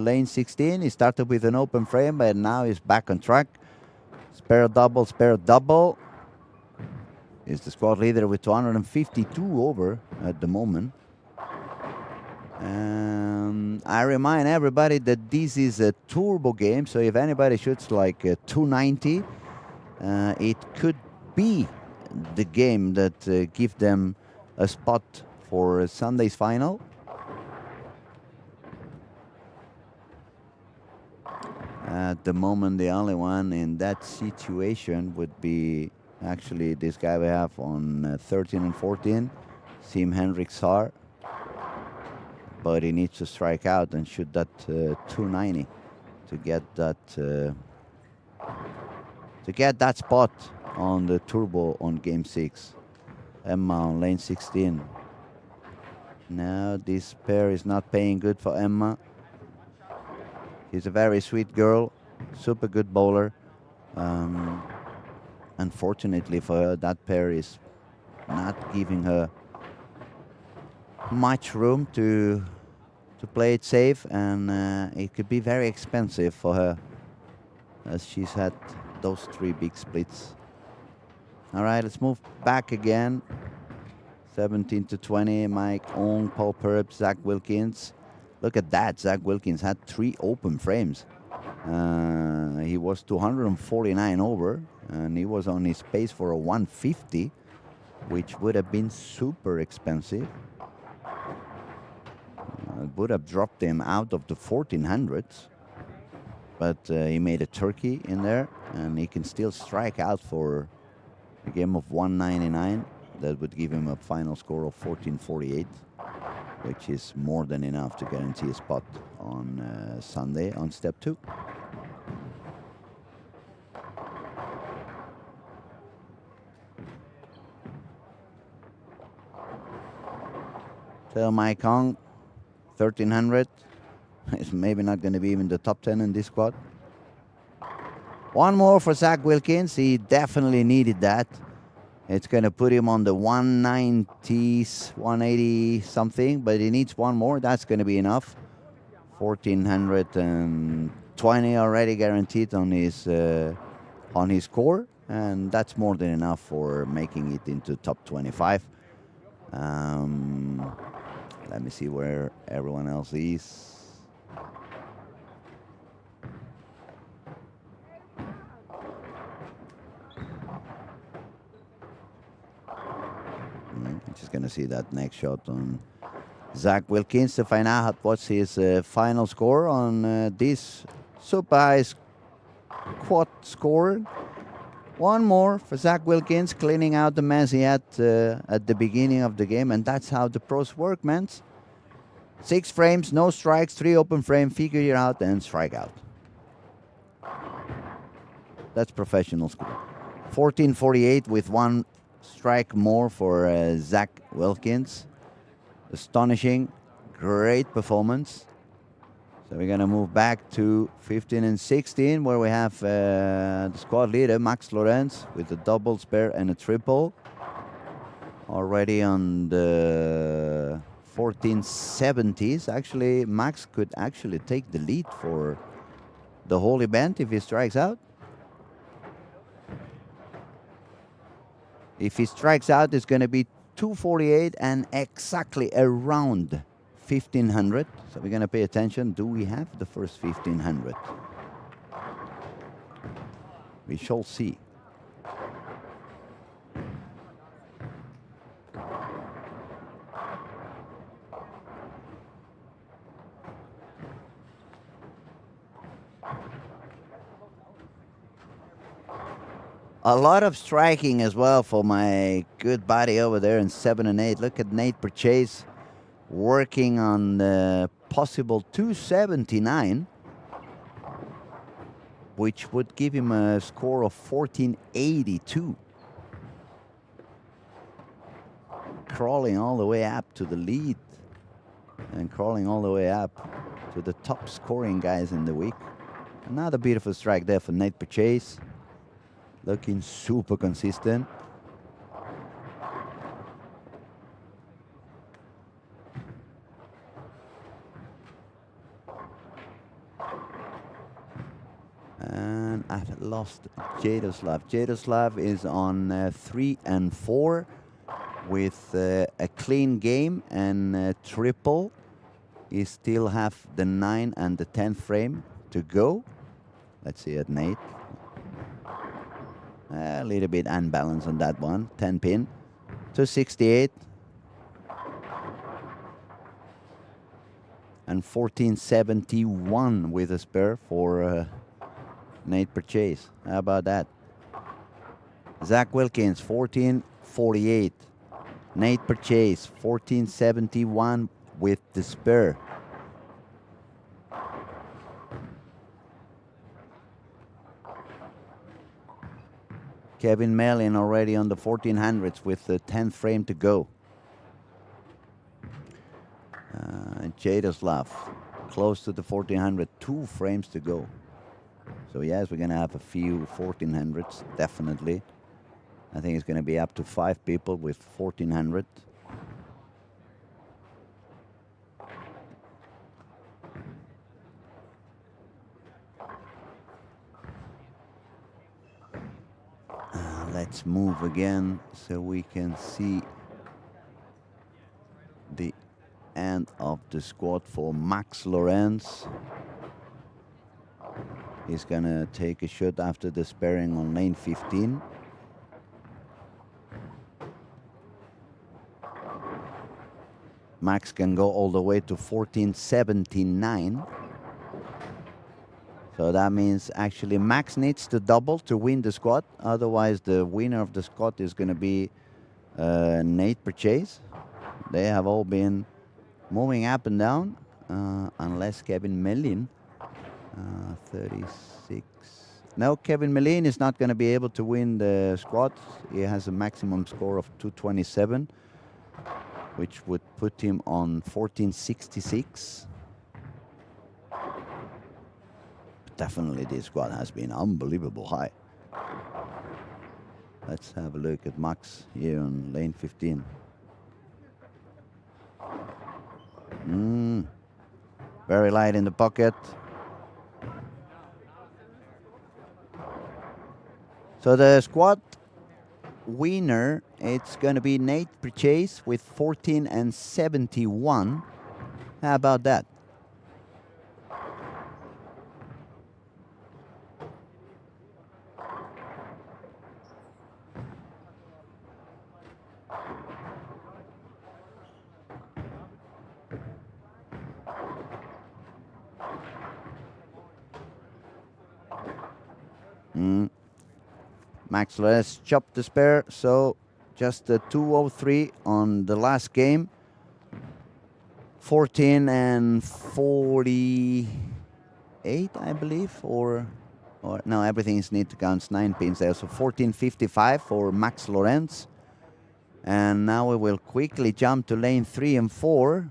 lane 16. He started with an open frame, but now he's back on track. Spare double, spare double. He's the squad leader with 252 over at the moment. I remind everybody that this is a turbo game, so if anybody shoots like 290, it could be the game that gives them a spot for Sunday's final. At the moment, the only one in that situation would be actually this guy we have on 13 and 14, Sim Henrik Saar. But he needs to strike out and shoot that 290 to get that spot on the turbo on game 6. Emma on lane 16. Now this pair is not paying good for Emma. She's a very sweet girl, super good bowler. Unfortunately for her, that pair is not giving her much room to play it safe, and it could be very expensive for her as she's had those 3 big splits. All right, let's move back again. 17 to 20, Mike Ong, Paul Purp, Zach Wilkins. Look at that, Zach Wilkins had 3 open frames. He was 249 over, and he was on his pace for a 150, which would have been super expensive. It would have dropped him out of the 1400s, but he made a turkey in there, and he can still strike out for a game of 199. That would give him a final score of 1448, which is more than enough to guarantee a spot on Sunday on step 2. So Mike Kong, 1300. It's maybe not going to be even the top 10 in this squad. One more for Zach Wilkins. He definitely needed that. It's going to put him on the 190s, 180 something, but he needs one more. That's going to be enough. 1420 already guaranteed on his score, and that's more than enough for making it into top 25. Let me see where everyone else is. Just going to see that next shot on Zach Wilkins to find out what's his final score on this super high quad score. One more for Zach Wilkins, cleaning out the mess he had at the beginning of the game, and that's how the pros work, man. 6 frames, no strikes, 3 open frame, figure it out, and strike out. That's professional score. 1448 with 1 strike more for Zach Wilkins. Astonishing, great performance. So we're going to move back to 15 and 16, where we have the squad leader, Max Lorenz, with a double, spare, and a triple. Already on the 1470s. Actually, Max could actually take the lead for the whole event if he strikes out. If he strikes out, it's going to be 248 and exactly around 1500. So we're going to pay attention. Do we have the first 1500? We shall see. A lot of striking as well for my good buddy over there in 7 and 8. Look at Nate Purchase working on the possible 279, which would give him a score of 1482. Crawling all the way up to the lead and crawling all the way up to the top scoring guys in the week. Another beautiful strike there for Nate Purchase. Looking super consistent. And I've lost Jadoslav. Jadoslav is on 3 and 4 with a clean game and a triple. He still have the 9 and the 10th frame to go. Let's see at Nate. A little bit unbalanced on that one. 10 pin. 268. And 1471 with a spare for Nate Purchase. How about that? Zach Wilkins, 1448. Nate Purchase, 1471 with the spare. Kevin Mellin already on the 1400s with the 10th frame to go. Jadoslav close to the 1400, 2 frames to go. So yes, we're going to have a few 1400s, definitely. I think it's going to be up to 5 people with 1400. Let's move again so we can see the end of the squad for Max Lorenz. He's going to take a shot after the sparing on lane 15. Max can go all the way to 1479. So that means actually Max needs to double to win the squad. Otherwise, the winner of the squad is going to be Nate Purchase. They have all been moving up and down, unless Kevin Mellin. 36. No, Kevin Mellin is not going to be able to win the squad. He has a maximum score of 227, which would put him on 1466. Definitely this squad has been unbelievable high. Let's have a look at Max here on lane 15. Very light in the pocket. So the squad winner, it's going to be Nate Purchase with 14 and 71. How about that? Max Lorenz chopped the spare, so just a 203 on the last game. 14 and 48, I believe, or no, everything is need to count 9 pins there. So 1455 for Max Lorenz. And now we will quickly jump to lane 3 and 4.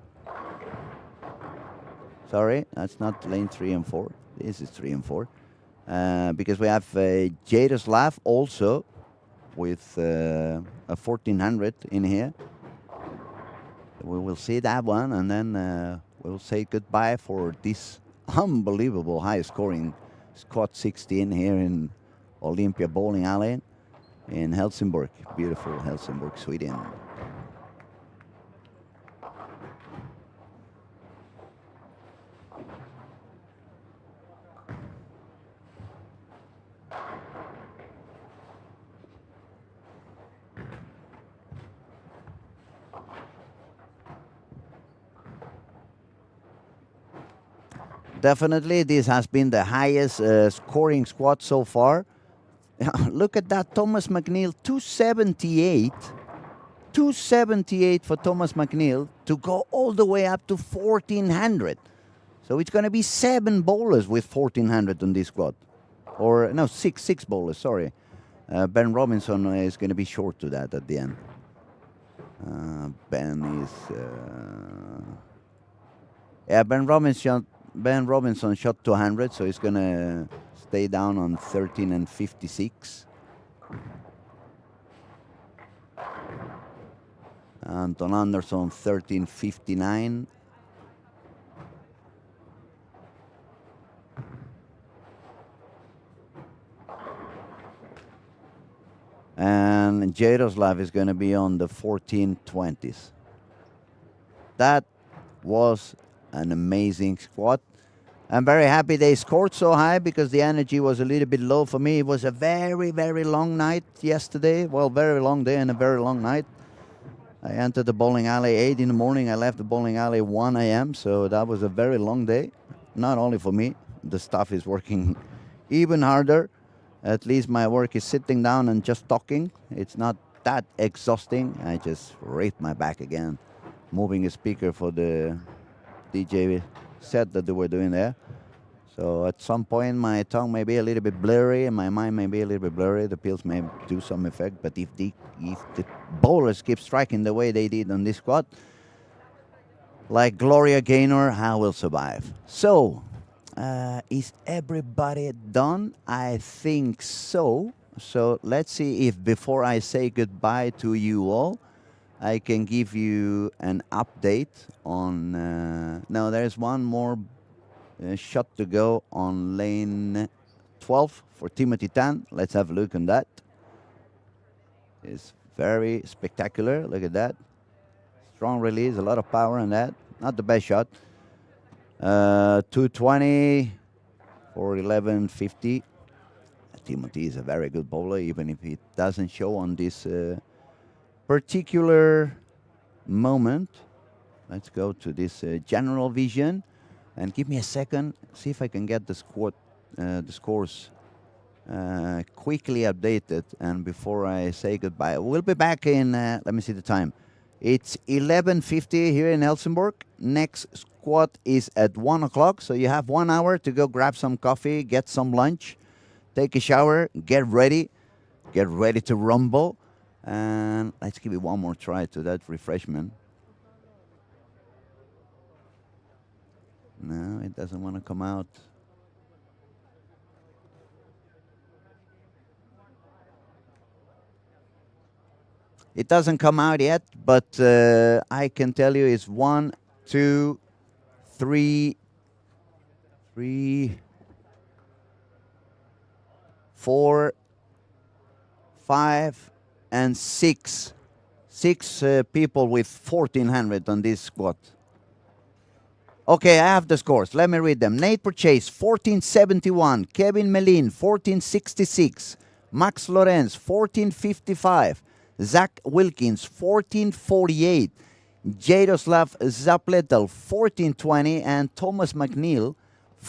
Sorry, that's not lane 3 and 4. This is 3 and 4. Because we have Jadoslav also with a 1400 in here. We will see that one, and then we'll say goodbye for this unbelievable high-scoring squad 16 here in Olympia Bowling Alley in Helsingborg. Beautiful Helsingborg, Sweden. Definitely, this has been the highest scoring squad so far. Look at that, Thomas McNeil, 278. 278 for Thomas McNeil to go all the way up to 1400. So it's going to be 7 bowlers with 1400 on this squad. Or, no, six bowlers, sorry. Ben Robinson is going to be short to that at the end. Ben Robinson shot 200, so he's going to stay down on 13 and 56. Anton Anderson, 13.59. And Jaroslav is going to be on the 14.20s. That was an amazing squad. I'm very happy they scored so high because the energy was a little bit low for me. It was a very, very long night yesterday. Well, very long day and a very long night. I entered the bowling alley 8 in the morning. I left the bowling alley 1 a.m. So that was a very long day. Not only for me. The staff is working even harder. At least my work is sitting down and just talking. It's not that exhausting. I just raped my back again. Moving a speaker for the DJ set that they were doing there. So at some point my tongue may be a little bit blurry and my mind may be a little bit blurry. The pills may do some effect, but if the bowlers keep striking the way they did on this squad, like Gloria Gaynor, I will survive. So, is everybody done? I think so. So let's see if before I say goodbye to you all, I can give you an update on... no, there's one more shot to go on lane 12 for Timothy Tan. Let's have a look on that. It's very spectacular. Look at that. Strong release, a lot of power on that. Not the best shot. 220 for 11.50. Timothy is a very good bowler, even if it doesn't show on this particular moment. Let's go to this general vision. And give me a second, see if I can get the scores quickly updated. And before I say goodbye, we'll be back in, let me see the time. It's 11:50 here in Helsingborg. Next squad is at 1 o'clock. So you have 1 hour to go grab some coffee, get some lunch, take a shower, get ready to rumble. And let's give it one more try to that refreshment. No, it doesn't want to come out. It doesn't come out yet, but I can tell you it's 1, 2, 3, 4, 5, and 6. 6 people with 1400 on this squad. Okay, I have the scores. Let me read them. Nate Purchase, 1471. Kevin Melin, 1466. Max Lorenz, 1455. Zach Wilkins, 1448. Jaroslav Zapletal, 1420. And Thomas McNeil,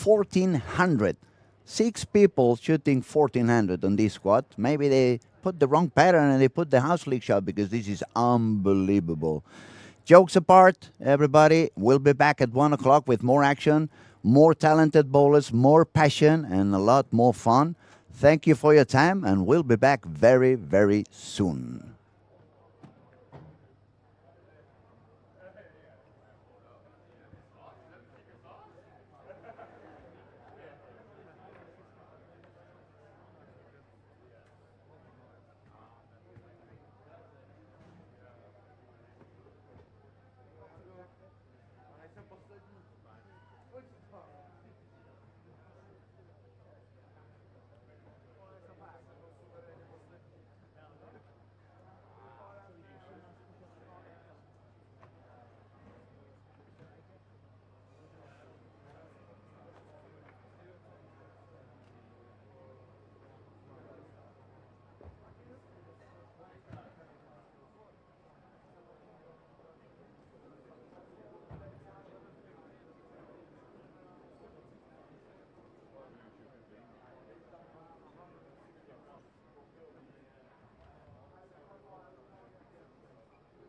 1400. 6 people shooting 1400 on this squad. Maybe they put the wrong pattern and they put the house league shot because this is unbelievable. Jokes apart, everybody, we'll be back at 1 o'clock with more action, more talented bowlers, more passion, and a lot more fun. Thank you for your time, and we'll be back very, very soon.